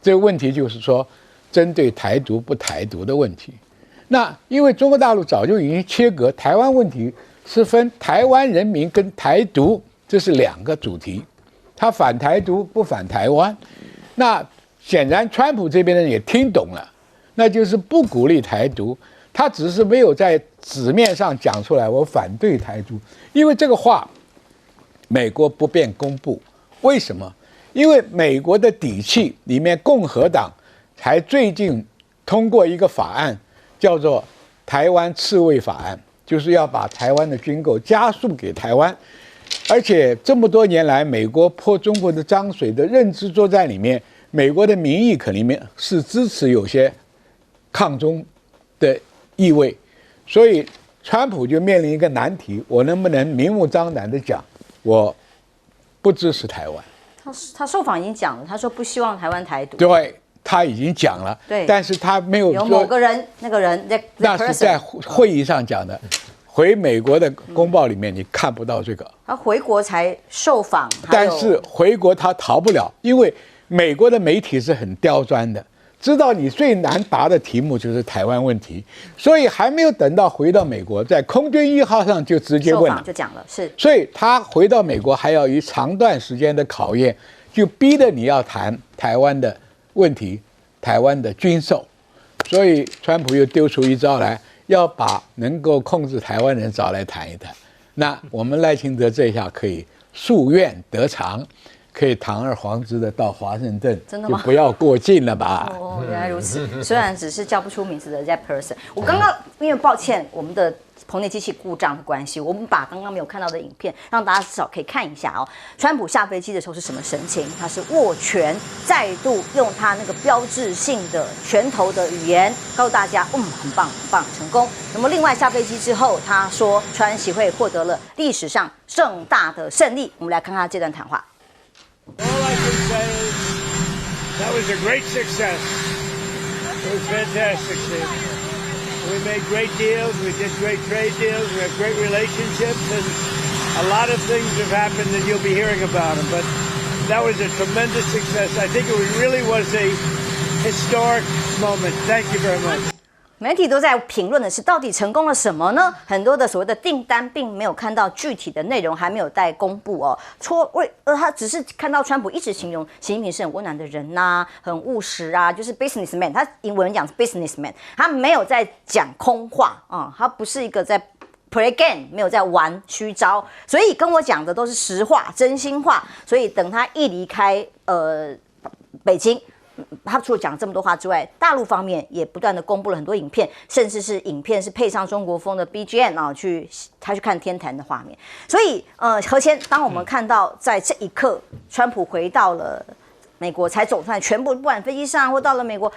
这个问题就是说，针对台独不台独的问题。那因为中国大陆早就已经切割，台湾问题是分台湾人民跟台独，这是2个主题，他反台独不反台湾。那显然川普这边的人也听懂了，那就是不鼓励台独，他只是没有在纸面上讲出来我反对台独，因为这个话美国不便公布。为什么？因为美国的底气里面，共和党才最近通过一个法案，叫做台湾刺猬法案，就是要把台湾的军购加速给台湾。而且这么多年来，美国泼中国的脏水的认知作战里面，美国的民意可能是支持有些抗中的意味，所以川普就面临一个难题：我能不能明目张胆的讲，我不支持台湾？他受访已经讲了，他说不希望台湾台独。对，他已经讲了，对，但是他没有有某个人，那个人，那是在会议上讲的。回美国的公报里面你看不到这个，他回国才受访，但是回国他逃不了，因为美国的媒体是很刁钻的，知道你最难答的题目就是台湾问题，所以还没有等到回到美国，在空军1号上就直接问了，就讲了，是，所以他回到美国还要一长段时间的考验，就逼得你要谈台湾的问题，台湾的军售，所以川普又丢出一招来。要把能够控制台湾人找来谈一谈，那我们赖清德这下可以夙愿得偿，可以堂而皇之的到华盛顿，真的吗？就不要过境了吧？哦，原来如此。虽然只是叫不出名字的 that person， 我刚刚因为抱歉我们的棚内机器故障的关系，我们把刚刚没有看到的影片让大家至少可以看一下哦。川普下飞机的时候是什么神情？他是握拳，再度用他那个标志性的拳头的语言告诉大家，很棒，很棒，成功。那么另外下飞机之后，他说川协会获得了历史上盛大的胜利。我们来看看这段谈话。All I can say is that was a great success. It was fantastic, Steve. We made great deals. We did great trade deals. We have great relationships, and a lot of things have happened, and you'll be hearing about them. But that was a tremendous success. I think it really was a historic moment. Thank you very much. 媒体都在评论的是，到底成功了什么呢？很多的所谓的订单并没有看到具体的内容，还没有待公布哦。他只是看到川普一直形容习近平是很温暖的人呐、很务实啊，就是 businessman。他英文讲是 businessman， 他没有在讲空话啊、他不是一个在 play game， 没有在玩虚招，所以跟我讲的都是实话、真心话。所以等他一离开北京。他除了讲这么多话之外，大陆方面也不断的公布了很多影片，甚至是影片是配上中国风的 BGM 啊，他去看天坛的画面。所以何谦，当我们看到在这一刻，川普回到了美国，才走出来，全部不管飞机上或到了美国，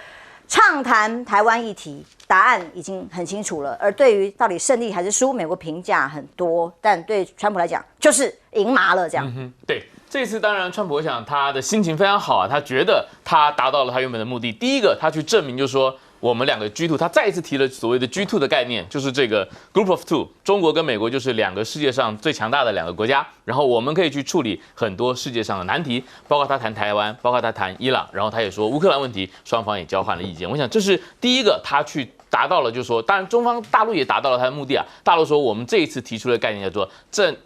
畅谈台湾议题，答案已经很清楚了。而对于到底胜利还是输，美国评价很多，但对川普来讲就是赢麻了这样。对。这次当然，川普我想他的心情非常好啊，他觉得他达到了他原本的目的。第一个，他去证明就是说我们两个 G2， 他再一次提了所谓的 G2 的概念，就是这个 Group of Two， 中国跟美国就是两个世界上最强大的两个国家，然后我们可以去处理很多世界上的难题，包括他谈台湾，包括他谈伊朗，然后他也说乌克兰问题，双方也交换了意见。我想这是第一个，他去达到了，就是说，当然中方大陆也达到了他的目的啊。大陆说我们这一次提出的概念叫做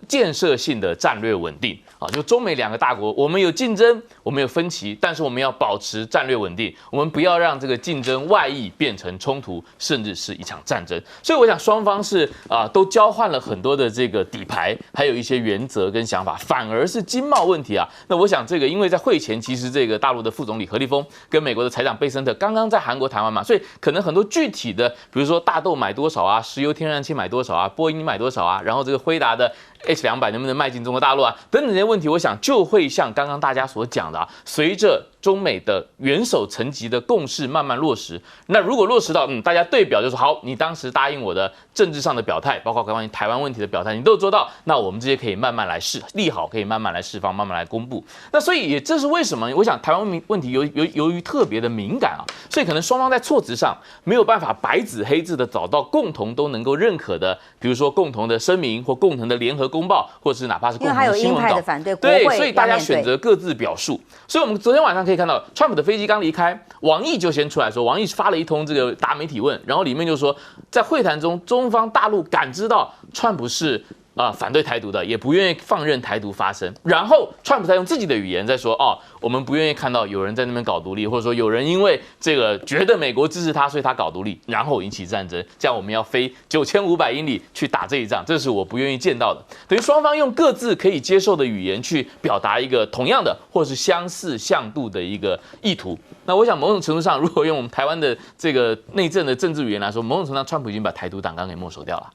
建设性的战略稳定啊，就中美两个大国，我们有竞争，我们有分歧，但是我们要保持战略稳定，我们不要让这个竞争外溢变成冲突，甚至是一场战争。所以我想双方是都交换了很多的这个底牌，还有一些原则跟想法，反而是经贸问题啊。那我想这个因为在会前，其实这个大陆的副总理何立峰跟美国的财长贝森特刚刚在韩国谈完嘛，所以可能很多具体的，比如说大豆买多少啊，石油天然气买多少啊，波音买多少啊，然后这个辉达的 H200能不能迈进中国大陆啊，等等这些问题，我想就会像刚刚大家所讲的啊，随着中美的元首层级的共识慢慢落实。那如果落实到大家对表就是好，你当时答应我的政治上的表态，包括关于台湾问题的表态，你都有做到，那我们这些可以慢慢来利好，可以慢慢来释放，慢慢来公布。那所以也这是为什么我想台湾问题由于特别的敏感啊，所以可能双方在措辞上没有办法白纸黑字的找到共同都能够认可的，比如说共同的声明或共同的联合公报，或者是哪怕是共同的新闻稿。对，所以大家选择各自表述。所以我们昨天晚上可以看到，川普的飞机刚离开，王毅就先出来说，王毅发了一通这个答媒体问，然后里面就说，在会谈中，中方大陆感知到川普是反对台独的，也不愿意放任台独发生。然后川普在用自己的语言在说，我们不愿意看到有人在那边搞独立，或者说有人因为这个觉得美国支持他，所以他搞独立，然后引起战争，这样我们要飞9500英里去打这一仗，这是我不愿意见到的。等于双方用各自可以接受的语言去表达一个同样的或者是相似向度的一个意图。那我想某种程度上，如果用我们台湾的这个内政的政治语言来说，某种程度上，川普已经把台独党纲给没收掉了。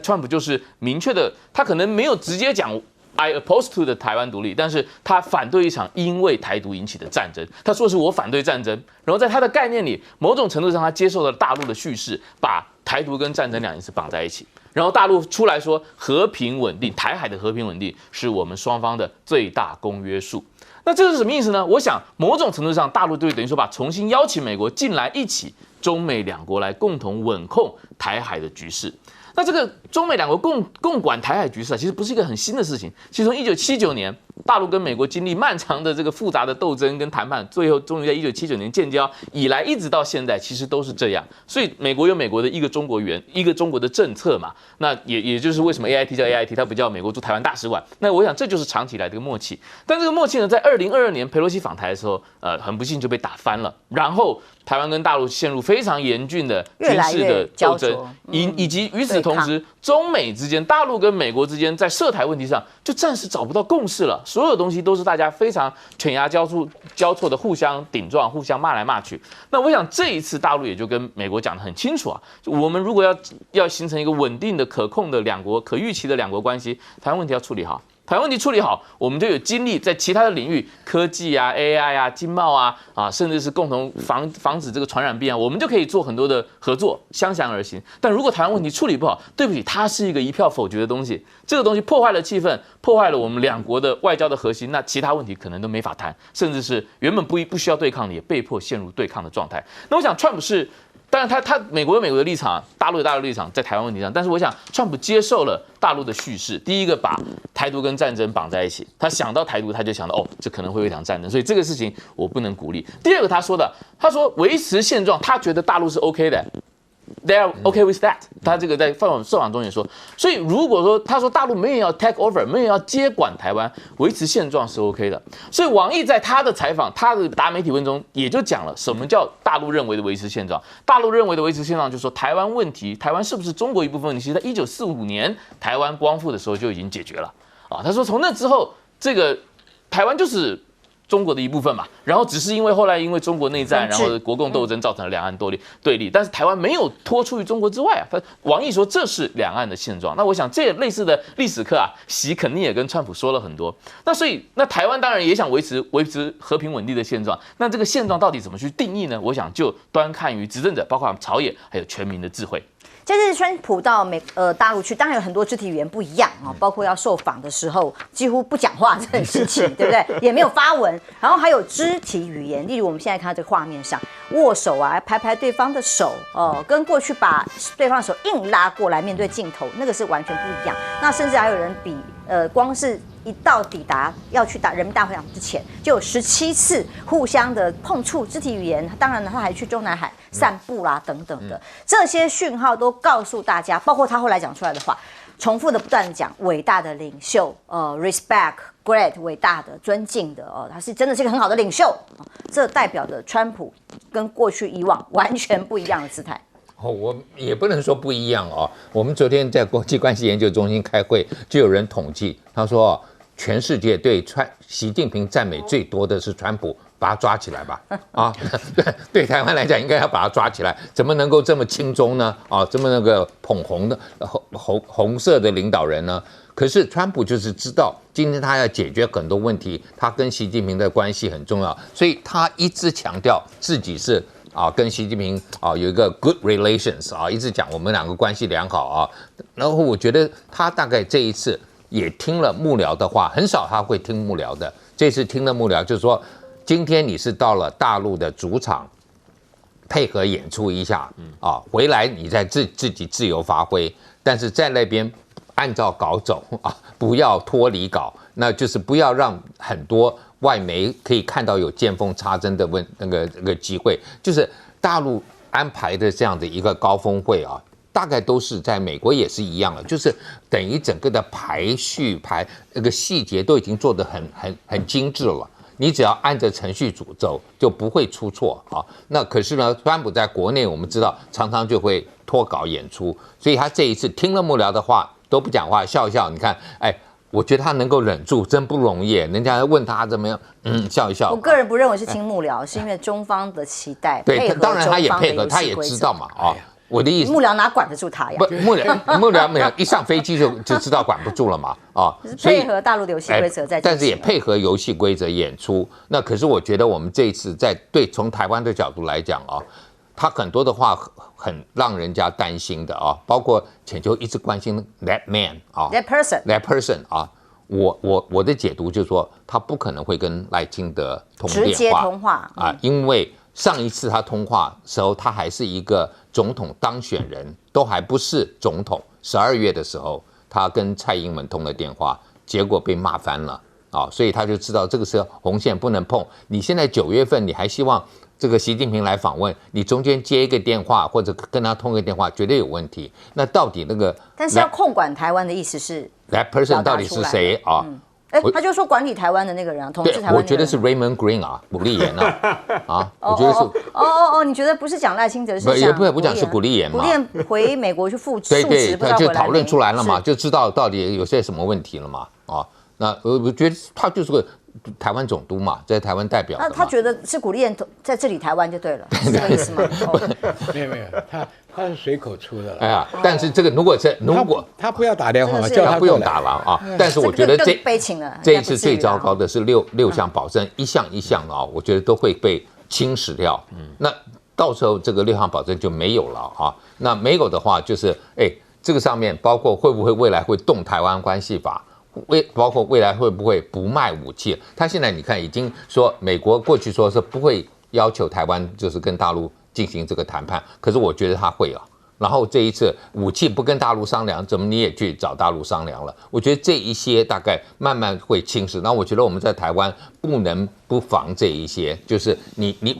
川普就是明确的，他可能没有直接讲 I oppose to 的台湾独立，但是他反对一场因为台独引起的战争。他说是我反对战争，然后在他的概念里，某种程度上他接受了大陆的叙事，把台独跟战争两件事绑在一起。然后大陆出来说和平稳定，台海的和平稳定是我们双方的最大公约数。那这是什么意思呢？我想某种程度上，大陆对等于说把重新邀请美国进来一起，中美两国来共同稳控台海的局势。那这个中美两国共管台海局势其实不是一个很新的事情。其实从1979年，大陆跟美国经历漫长的这个复杂的斗争跟谈判，最后终于在1979年建交以来，一直到现在，其实都是这样。所以美国有美国的一个中国元，一个中国的政策嘛。那也就是为什么 AIT 叫 AIT， 它不叫美国驻台湾大使馆。那我想这就是长期以来的一个默契。但这个默契呢，在2022年佩洛西访台的时候，很不幸就被打翻了。然后台湾跟大陆陷入非常严峻的军事的斗争，以及与此同时，中美之间、大陆跟美国之间在涉台问题上就暂时找不到共识了。所有东西都是大家非常犬牙交错的互相顶撞、互相骂来骂去。那我想这一次大陆也就跟美国讲得很清楚啊，我们如果要形成一个稳定的、可控的两国、可预期的两国关系，台湾问题要处理好。台湾问题处理好，我们就有精力在其他的领域，科技啊、AI 啊、经贸啊，甚至是共同防止这个传染病啊，我们就可以做很多的合作，相向而行。但如果台湾问题处理不好，对不起，它是一个一票否决的东西，这个东西破坏了气氛，破坏了我们两国的外交的核心，那其他问题可能都没法谈，甚至是原本不需要对抗的，也被迫陷入对抗的状态。那我想，川普是。当然他美国有美国的立场，大陆有大陆的立场，在台湾问题上。但是我想，川普接受了大陆的叙事。第一个，把台独跟战争绑在一起，他想到台独，他就想到这可能会有一场战争，所以这个事情我不能鼓励。第二个，他说维持现状，他觉得大陆是 OK 的。They are okay with that。他这个在受访中也说，所以如果说他说大陆没有要 take over， 没有要接管台湾，维持现状是 OK 的。所以王毅在他的采访、他的答媒体问中也就讲了什么叫大陆认为的维持现状。大陆认为的维持现状，就是说台湾问题，台湾是不是中国一部分问题，其实在1945年台湾光复的时候就已经解决了啊。他说从那之后，这个台湾就是中国的一部分嘛，然后只是后来因为中国内战，然后国共斗争造成了两岸对立，但是台湾没有脱出于中国之外啊。王毅说这是两岸的现状。那我想这类似的历史课习肯定也跟川普说了很多。那所以台湾当然也想维持和平稳定的现状。那这个现状到底怎么去定义呢？我想就端看于执政者，包括朝野还有全民的智慧。这次川普到大陆去，当然有很多肢体语言不一样啊，包括要受访的时候几乎不讲话这件事情，对不对？也没有发文，然后还有肢体语言，例如我们现在看到这个画面上，握手啊，拍对方的手，跟过去把对方的手硬拉过来面对镜头，那个是完全不一样。那甚至还有人比光是一到抵达要去打人民大会堂之前，就有17次互相的碰触肢体语言。当然呢，他还去中南海散步啦等等的，这些讯号都告诉大家，包括他后来讲出来的话，重复的不断的讲伟大的领袖，respect great 伟大的尊敬的他是真的是一个很好的领袖，这代表着川普跟过去以往完全不一样的姿态。我也不能说不一样哦。我们昨天在国际关系研究中心开会，就有人统计，他说全世界对习近平赞美最多的是川普，把他抓起来吧。对台湾来讲，应该要把他抓起来，怎么能够这么轻松呢？这么那个捧红的红色的领导人呢？可是川普就是知道今天他要解决很多问题，他跟习近平的关系很重要，所以他一直强调自己是。跟习近平有一个 good relations 一直讲我们两个关系良好然后我觉得他大概这一次也听了幕僚的话，很少他会听幕僚的，这次听了幕僚就是说，今天你是到了大陆的主场，配合演出一下回来你再自己自由发挥，但是在那边按照稿走不要脱离稿，那就是不要让很多。外媒可以看到有见缝插针的那个机会，就是大陆安排的这样的一个高峰会大概都是在美国也是一样的，就是等于整个的那个细节都已经做得很精致了。你只要按着程序走，就不会出错啊。那可是呢，川普在国内我们知道常常就会脱稿演出，所以他这一次听了幕僚的话都不讲话，笑一笑。你看，哎，我觉得他能够忍住真不容易。人家问他怎么样，笑一笑。我个人不认为是听幕僚，是因为中方的期待。对，当然他也配合，他也知道嘛啊。我的意思，幕僚哪管得住他呀？不，幕僚一上飞机就知道管不住了嘛，啊，所以配合大陆的游戏规则在，但是也配合游戏规则演出。那可是我觉得我们这一次从台湾的角度来讲啊，他很多的话很让人家担心的啊，包括浅秋一直关心 that man 啊 that person 啊，我的解读就是说，他不可能会跟赖清德直接通话啊，因为上一次他通话时候，他还是一个总统当选人，都还不是总统。12月的时候，他跟蔡英文通了电话，结果被骂翻了啊，所以他就知道这个是红线不能碰。你现在9月份，你还希望这个习近平来访问，你中间接一个电话或者跟他通个电话，绝对有问题。那到底那个，但是要控管台湾的意思是 that person 到底是谁啊？他就说管理台湾的那个人啊，统治台湾的人。我觉得是 Raymond Green 啊，古立言啊，我觉得是。你觉得不是讲赖清德，是讲不讲是古立言嘛？古立言回美国去复对，他就讨论出来了嘛，就知道到底有些什么问题了嘛啊。那我觉得他就是个台湾总督嘛，在台湾代表。那他觉得是古立言在这里台湾就对了，是这个意思吗？没有，他是随口出的了。哎呀，但是这个如果他不要打电话嘛，叫他不用打了啊。但是我觉得这一次最糟糕的是六项保证，一项一项啊，我觉得都会被侵蚀掉。那到时候这个6项保证就没有了啊。那没有的话，就是这个上面包括会不会未来会动台湾关系法。包括未来会不会不卖武器？他现在你看已经说，美国过去说是不会要求台湾就是跟大陆进行这个谈判，可是我觉得他会啊。然后这一次武器不跟大陆商量，怎么你也去找大陆商量了？我觉得这一些大概慢慢会侵蚀。那我觉得我们在台湾不能不防这一些，就是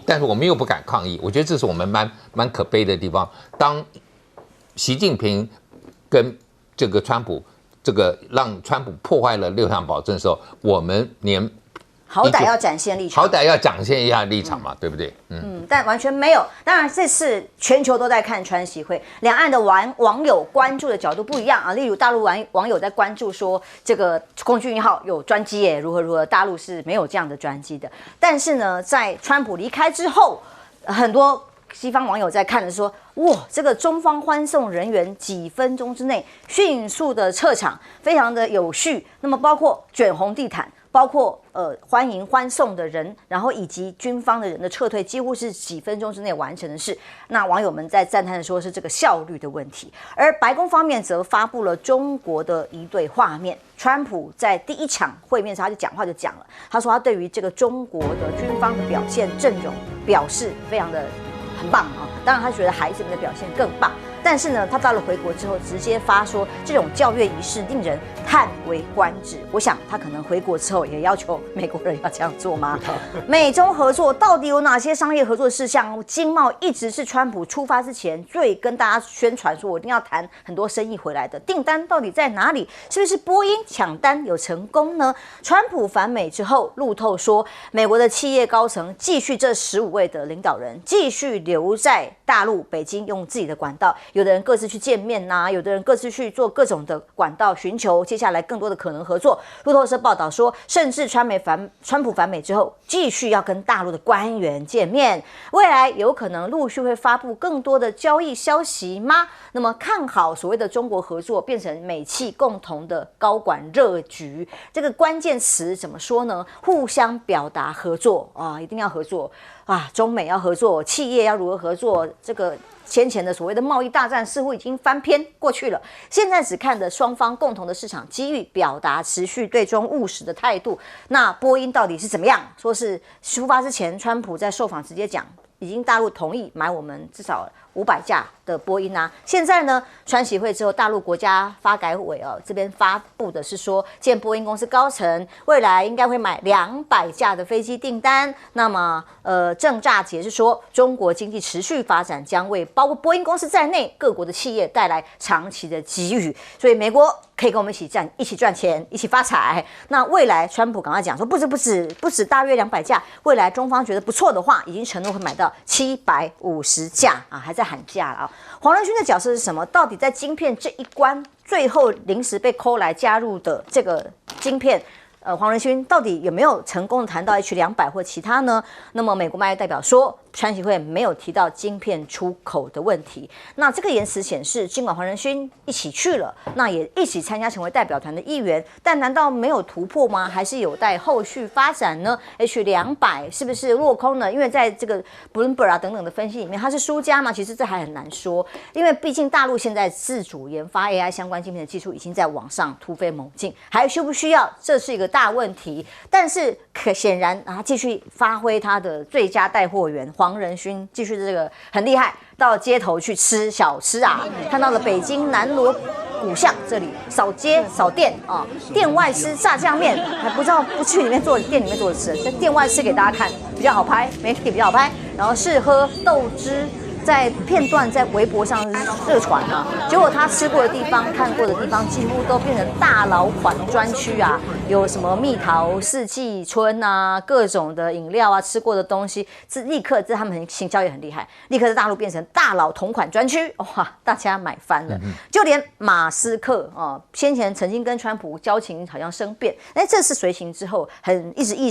但是我们又不敢抗议。我觉得这是我们蛮可悲的地方。当习近平跟这个川普。这个让川普破坏了6项保证的时候，我们连好歹要展现立场，好歹要展现一下立场嘛，对不对？但完全没有。当然，这次全球都在看川习会，两岸的网友关注的角度不一样啊。例如，大陆网友在关注说，这个空军1号有专机耶，如何？大陆是没有这样的专机的。但是呢，在川普离开之后，很多西方网友在看的说，哇，这个中方欢送人员几分钟之内迅速的撤场，非常的有序。那么包括卷红地毯，包括欢迎欢送的人，然后以及军方的人的撤退，几乎是几分钟之内完成的事。那网友们在赞叹的说是这个效率的问题。而白宫方面则发布了中国的一对画面。川普在第一场会面时，他就讲了，他说他对于这个中国的军方的表现阵容表示非常的很棒啊！当然，他觉得孩子们的表现更棒。但是呢，他到了回国之后，直接发说这种教阅仪式令人叹为观止。我想他可能回国之后也要求美国人要这样做吗？美中合作到底有哪些商业合作事项？经贸一直是川普出发之前最跟大家宣传说我一定要谈很多生意回来的订单到底在哪里？是不是波音抢单有成功呢？川普返美之后，路透说美国的企业高层继续这15位的领导人继续留在大陆北京，用自己的管道。有的人各自去见面呐，有的人各自去做各种的管道，寻求接下来更多的可能合作。路透社报道说，甚至川普返美之后，继续要跟大陆的官员见面，未来有可能陆续会发布更多的交易消息吗？那么看好所谓的中国合作变成美企共同的高管热局，这个关键词怎么说呢？互相表达合作啊，一定要合作啊，中美要合作，企业要如何合作？这个先前的所谓的贸易大战似乎已经翻篇过去了，现在只看的双方共同的市场机遇，表达持续对中务实的态度。那波音到底是怎么样？说是出发之前，川普在受访直接讲，已经大陆同意买我们至少500架的波音啊。现在呢，川习会之后，大陆国家发改委这边发布的是说，见波音公司高层未来应该会买200架的飞机订单。那么郑乍解释说，中国经济持续发展将为包括波音公司在内各国的企业带来长期的机遇，所以美国可以跟我们一起赚钱，一起发财。那未来川普赶快讲说，不止大约200架，未来中方觉得不错的话，已经承诺会买到750架啊，还在喊价了啊。黄仁勋的角色是什么？到底在晶片这一关，最后临时被抠来加入的这个晶片？黄仁勋到底有没有成功的谈到 H200或其他呢？那么美国贸易代表说，川习会没有提到晶片出口的问题。那这个言辞显示，尽管黄仁勋一起去了，那也一起参加成为代表团的一员，但难道没有突破吗？还是有待后续发展呢 ？H200是不是落空呢？因为在这个 Bloomberg 等等的分析里面，它是输家吗？其实这还很难说，因为毕竟大陆现在自主研发 AI 相关晶片的技术已经在往上突飞猛进，还需不需要？这是一个大问题。但是显然啊，继续发挥他的最佳带货员黄仁勋，继续这个很厉害，到街头去吃小吃啊，看到了北京南锣鼓巷这里扫街扫店啊，店外吃炸酱面，还不知道不去里面做店里面做的吃，在店外吃给大家看比较好拍，媒体比较好拍，然后试喝豆汁。在片段在微博上热传啊，结果他吃过的地方、看过的地方，几乎都变成大佬款专区啊，有什么蜜桃四季春啊，各种的饮料啊，吃过的东西，立刻他们行销也很厉害，立刻在大陆变成大佬同款专区，哇，大家买翻了。就连马斯克啊，先前曾经跟川普交情好像生变，这次随行之后，一直意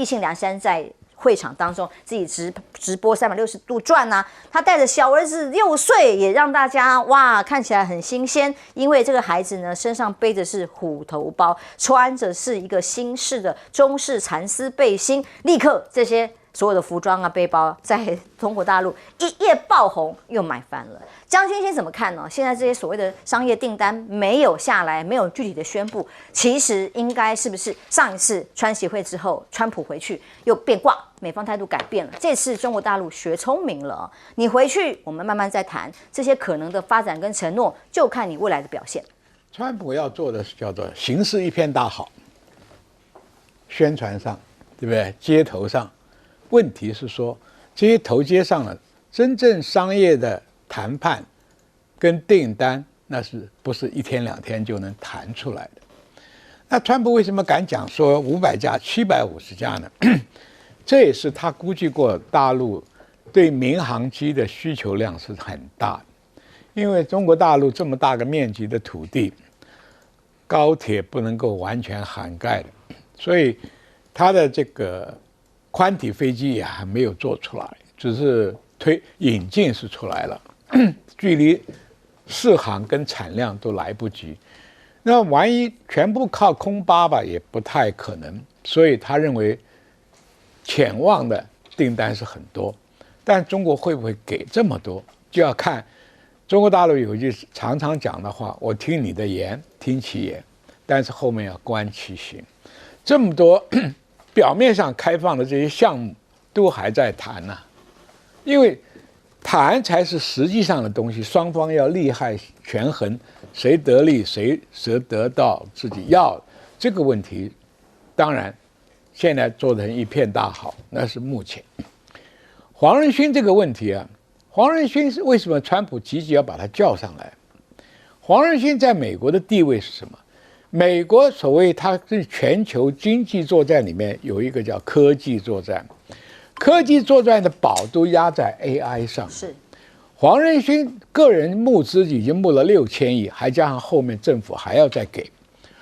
兴阑珊在。会场当中自己直播360度转啊，他带着小儿子6岁，也让大家哇看起来很新鲜。因为这个孩子呢，身上背着是虎头包，穿着是一个新式的中式蚕丝背心，立刻这些所有的服装啊、背包在中国大陆一夜爆红，又买翻了。将军先怎么看呢？现在这些所谓的商业订单没有下来，没有具体的宣布，其实应该是不是上一次川习会之后，川普回去又变卦，美方态度改变了，这次中国大陆学聪明了，你回去我们慢慢再谈这些可能的发展跟承诺，就看你未来的表现。川普要做的是叫做形势一片大好，宣传上，对不对？街头上，问题是说这些头街上的真正商业的谈判跟订单，那是不是1天2天就能谈出来的？那川普为什么敢讲说500架、750架呢？这也是他估计过大陆对民航机的需求量是很大的，因为中国大陆这么大个面积的土地，高铁不能够完全涵盖的，所以它的这个宽体飞机也还没有做出来，只是引进是出来了，距离试航跟产量都来不及。那万一全部靠空巴吧，也不太可能。所以他认为潜望的订单是很多，但中国会不会给这么多，就要看中国大陆有一句常常讲的话：我听你的言，听其言，但是后面要观其行。这么多表面上开放的这些项目都还在谈呢，因为谈才是实际上的东西，双方要利害权衡，谁得利，谁得到自己要的这个问题，当然现在做成一片大好，那是目前。黄仁勋这个问题啊，黄仁勋是为什么川普急急要把他叫上来？黄仁勋在美国的地位是什么？美国所谓它是全球经济作战里面有一个叫科技作战，科技作战的宝都压在 AI 上。是，黄仁勋个人募资已经募了6000亿，还加上后面政府还要再给。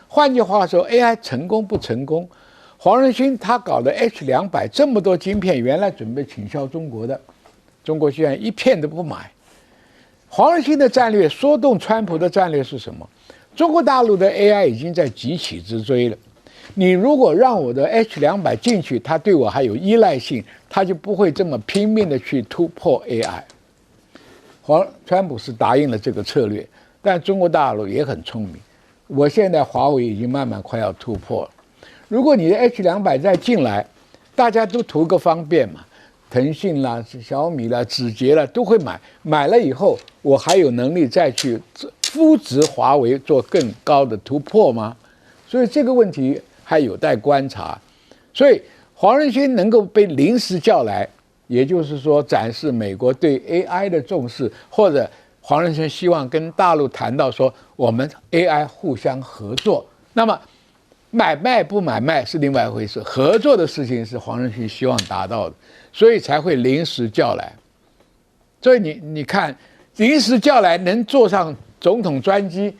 换句话说 ，AI 成功不成功？黄仁勋他搞的 H200这么多晶片，原来准备倾销中国的，中国居然一片都不买。黄仁勋的战略说动川普的战略是什么？中国大陆的 AI 已经在急起直追了，你如果让我的 H200进去，它对我还有依赖性，它就不会这么拼命的去突破 AI。川普是答应了这个策略，但中国大陆也很聪明。我现在华为已经慢慢快要突破了，如果你的 H200再进来，大家都图个方便嘛。腾讯啦、小米啦、指节啦都会买，买了以后我还有能力再去扶植华为做更高的突破吗？所以这个问题还有待观察。所以黄仁勋能够被临时叫来，也就是说展示美国对 AI 的重视，或者黄仁勋希望跟大陆谈到说我们 AI 互相合作。那么买卖不买卖是另外一回事，合作的事情是黄仁勋希望达到的，所以才会临时叫来。所以你看，临时叫来能坐上总统专机，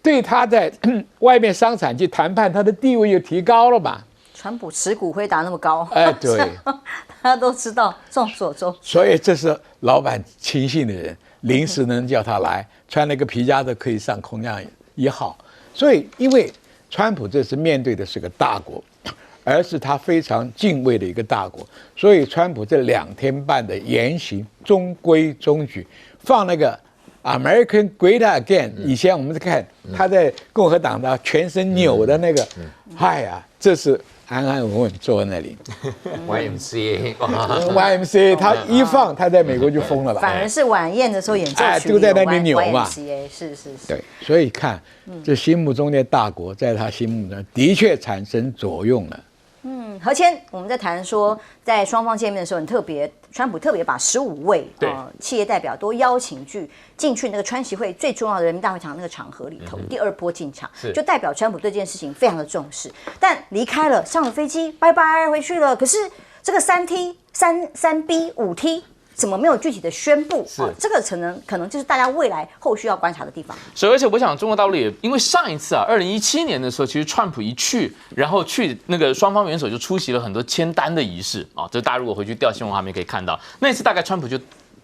对他在外面商场去谈判，他的地位又提高了嘛。川普持股会打那么高，哎，对，大家都知道，众所周知。所以这是老板亲信的人，临时能叫他来，穿了个皮夹克可以上空降1号。所以，因为川普这次面对的是个大国，而是他非常敬畏的一个大国，所以川普这2天半的言行中规中矩，放那个 American Great Again。以前我们看他在共和党的全身扭的那个，哎呀，这是安安稳稳坐在那里。YMCA 他一放，他在美国就疯了吧？反而是晚宴的时候演奏曲就在那里扭嘛。是。对，所以看这心目中的大国，在他心目中的确产生作用了。何谦，我们在谈说，在双方见面的时候，川普特别把15位企业代表都邀请进去那个川习会最重要的人民大会堂那个场合里头，第2波进场，就代表川普对这件事情非常的重视。但离开了，上了飞机，拜拜回去了。可是这个3T、3B、5T。怎么没有具体的宣布？这个可能就是大家未来后续要观察的地方。是，而且我想中国大陆也因为上一次2017年的时候，其实川普一去，然后去那个双方元首就出席了很多签单的仪式啊。这大家如果回去调新闻画面可以看到，那次大概川普就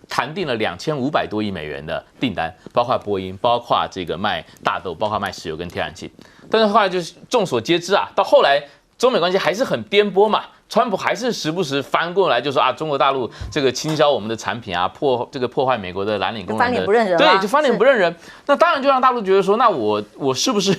谈定了2500多亿美元的订单，包括波音，包括这个卖大豆，包括卖石油跟天然气。但是后来就是众所皆知到后来中美关系还是很颠簸嘛。川普还是时不时翻过来就说中国大陆这个倾销我们的产品破坏美国的蓝领工人的，翻脸不认人，对，就翻脸不认人。那当然就让大陆觉得说，那我是不是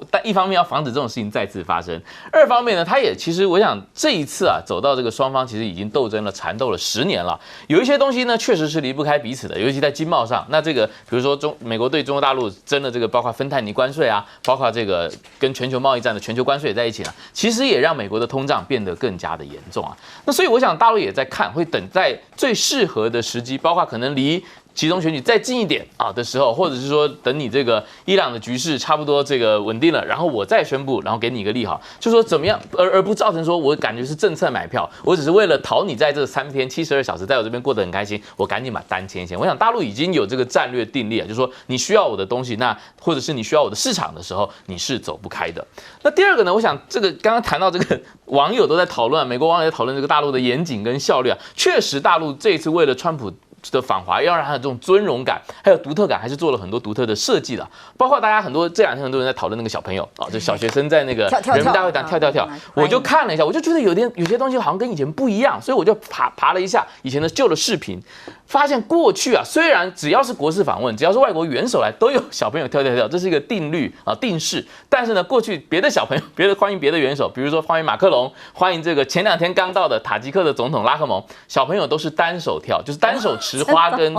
但一方面要防止这种事情再次发生，二方面呢，他也其实我想这一次走到这个双方其实已经缠斗了10年了，有一些东西呢确实是离不开彼此的，尤其在经贸上。那这个比如说美国对中国大陆争的这个包括芬太尼关税包括这个跟全球贸易战的全球关税也在一起其实也让美国的通胀变得更加的严重那所以我想大陆也在看，会等在最适合的时机，包括可能离集中选举再近一点的时候，或者是说等你这个伊朗的局势差不多这个稳定了，然后我再宣布，然后给你一个利好，就说怎么样，而不造成说我感觉是政策买票，我只是为了讨你在这3天72小时在我这边过得很开心，我赶紧把单签一签。我想大陆已经有这个战略定力就是说你需要我的东西，那或者是你需要我的市场的时候，你是走不开的。那第二个呢，我想这个刚刚谈到这个网友都在讨论，美国网友在讨论这个大陆的严谨跟效率确实大陆这一次为了川普的访华，要让他的这种尊荣感还有独特感，还是做了很多独特的设计的。包括大家这2天很多人在讨论那个小朋友就小学生在那个人民大会堂跳，我就看了一下，我就觉得有些东西好像跟以前不一样，所以我就爬了一下以前的旧的视频，发现过去虽然只要是国事访问，只要是外国元首来，都有小朋友跳，这是一个定律定式。但是呢，过去别的小朋友，欢迎别的元首，比如说欢迎马克龙，欢迎这个前2天刚到的塔吉克的总统拉赫蒙，小朋友都是单手跳，就是单手持花跟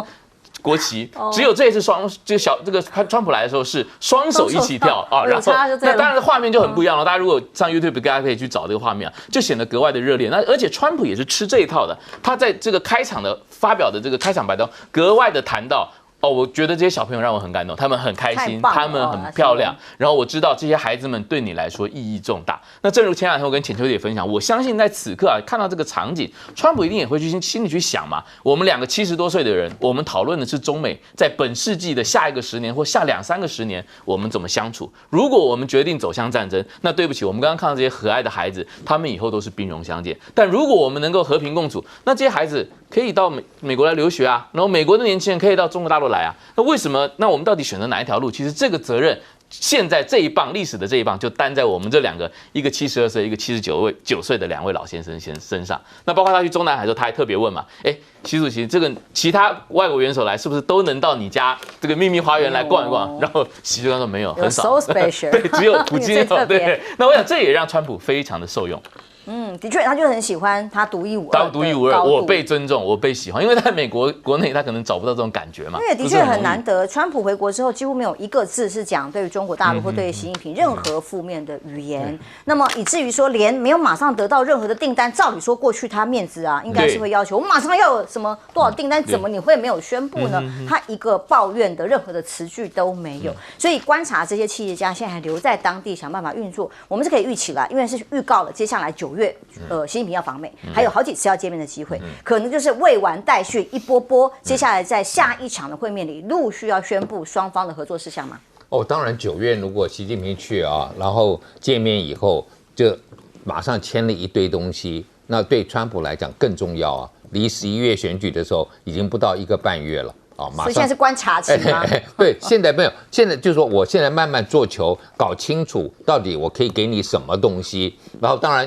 国旗，只有这一次这个川普来的时候是双手一起跳然后那当然画面就很不一样了。大家如果上 YouTube， 大家可以去找这个画面就显得格外的热烈。那而且川普也是吃这一套的，他在这个开场的发表的这个开场白中格外的谈到。我觉得这些小朋友让我很感动，他们很开心，他们很漂亮，然后我知道这些孩子们对你来说意义重大。那正如前2天我跟浅秋姐分享，我相信在此刻看到这个场景，川普一定也会心里去想嘛，我们2个70多岁的人，我们讨论的是中美在本世纪的下一个10年或下2-3个10年我们怎么相处。如果我们决定走向战争，那对不起，我们刚刚看到这些和蔼的孩子，他们以后都是兵戎相见。但如果我们能够和平共处，那这些孩子可以到美国来留学然后美国的年轻人可以到中国大陆来那为什么？那我们到底选择哪一条路？其实这个责任，现在这一棒历史的这一棒就担在我们这2个，一个72岁，一个79岁的2位老先生身上。那包括他去中南海的时候，他还特别问嘛，习主席，这个其他外国元首来，是不是都能到你家这个秘密花园来逛一逛？然后习主席说没有，很少， so special 对，只有普京对。那我想这也让川普非常的受用。的确，他就很喜欢他独一无二，独一无二，我被尊重，我被喜欢，因为在美国国内他可能找不到这种感觉嘛。因为的确很难得，川普回国之后几乎没有一个字是讲对于中国大陆或对于习近平任何负面的语言，那么以至于说连没有马上得到任何的订单，照理说过去他面子啊，应该是会要求我马上要有什么多少订单，怎么你会没有宣布呢？他一个抱怨的任何的词句都没有，所以观察这些企业家现在还留在当地想办法运作，我们是可以预期了，因为是预告了接下来9月，习近平要访美，还有好几次要见面的机会，可能就是未完待续，一波波，接下来在下一场的会面里陆续要宣布双方的合作事项吗？当然9月如果习近平去啊，然后见面以后就马上签了一堆东西，那对川普来讲更重要啊，离11月选举的时候已经不到1个半月了。所以现在是观察期吗？对，现在没有，现在就是说，我现在慢慢做球，搞清楚到底我可以给你什么东西，然后当然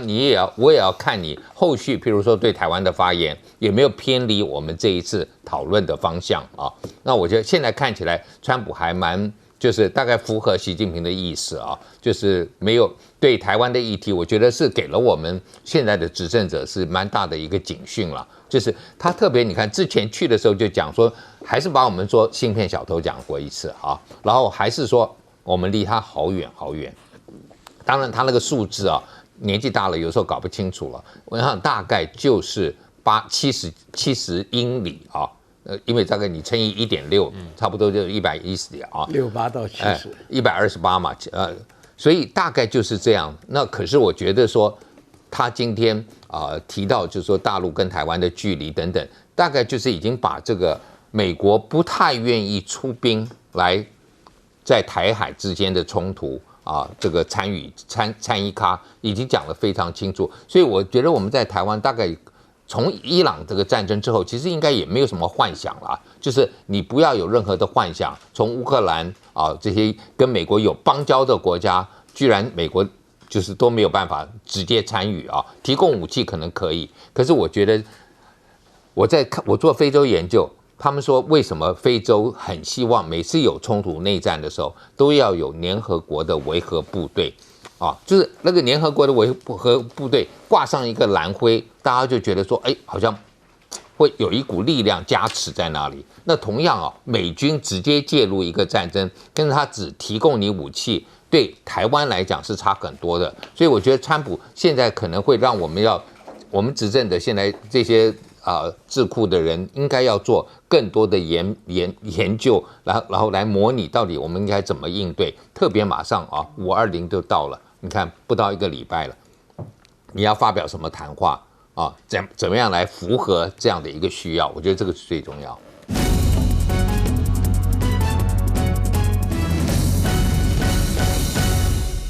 我也要看你后续，譬如说对台湾的发言有没有偏离我们这一次讨论的方向啊。那我觉得现在看起来，川普还蛮就是大概符合习近平的意思啊，就是没有对台湾的议题，我觉得是给了我们现在的执政者是蛮大的一个警讯了。就是他特别，你看之前去的时候就讲说，还是把我们说芯片小偷讲过一次啊，然后还是说我们离他好远好远。当然他那个数字啊，年纪大了有时候搞不清楚了，我想大概就是70英里啊，因为大概你乘以1.6，差不多就110点啊，68到70，128嘛，所以大概就是这样。那可是我觉得说，他今天提到就是说大陆跟台湾的距离等等，大概就是已经把这个美国不太愿意出兵来在台海之间的冲突这个参与咖已经讲得非常清楚。所以我觉得我们在台湾大概从伊朗这个战争之后，其实应该也没有什么幻想了，就是你不要有任何的幻想，从乌克兰这些跟美国有邦交的国家，居然美国就是都没有办法直接参与提供武器可能可以，可是我觉得我做非洲研究，他们说为什么非洲很希望每次有冲突内战的时候都要有联合国的维和部队就是那个联合国的维和部队挂上一个蓝徽，大家就觉得说好像会有一股力量加持在那里。那同样美军直接介入一个战争，跟他只提供你武器，对台湾来讲是差很多的。所以我觉得川普现在可能会让我们执政的现在这些智库的人应该要做更多的研究，然后来模拟到底我们应该怎么应对。特别马上520就到了，你看不到1个礼拜了，你要发表什么谈话怎么样来符合这样的一个需要？我觉得这个是最重要。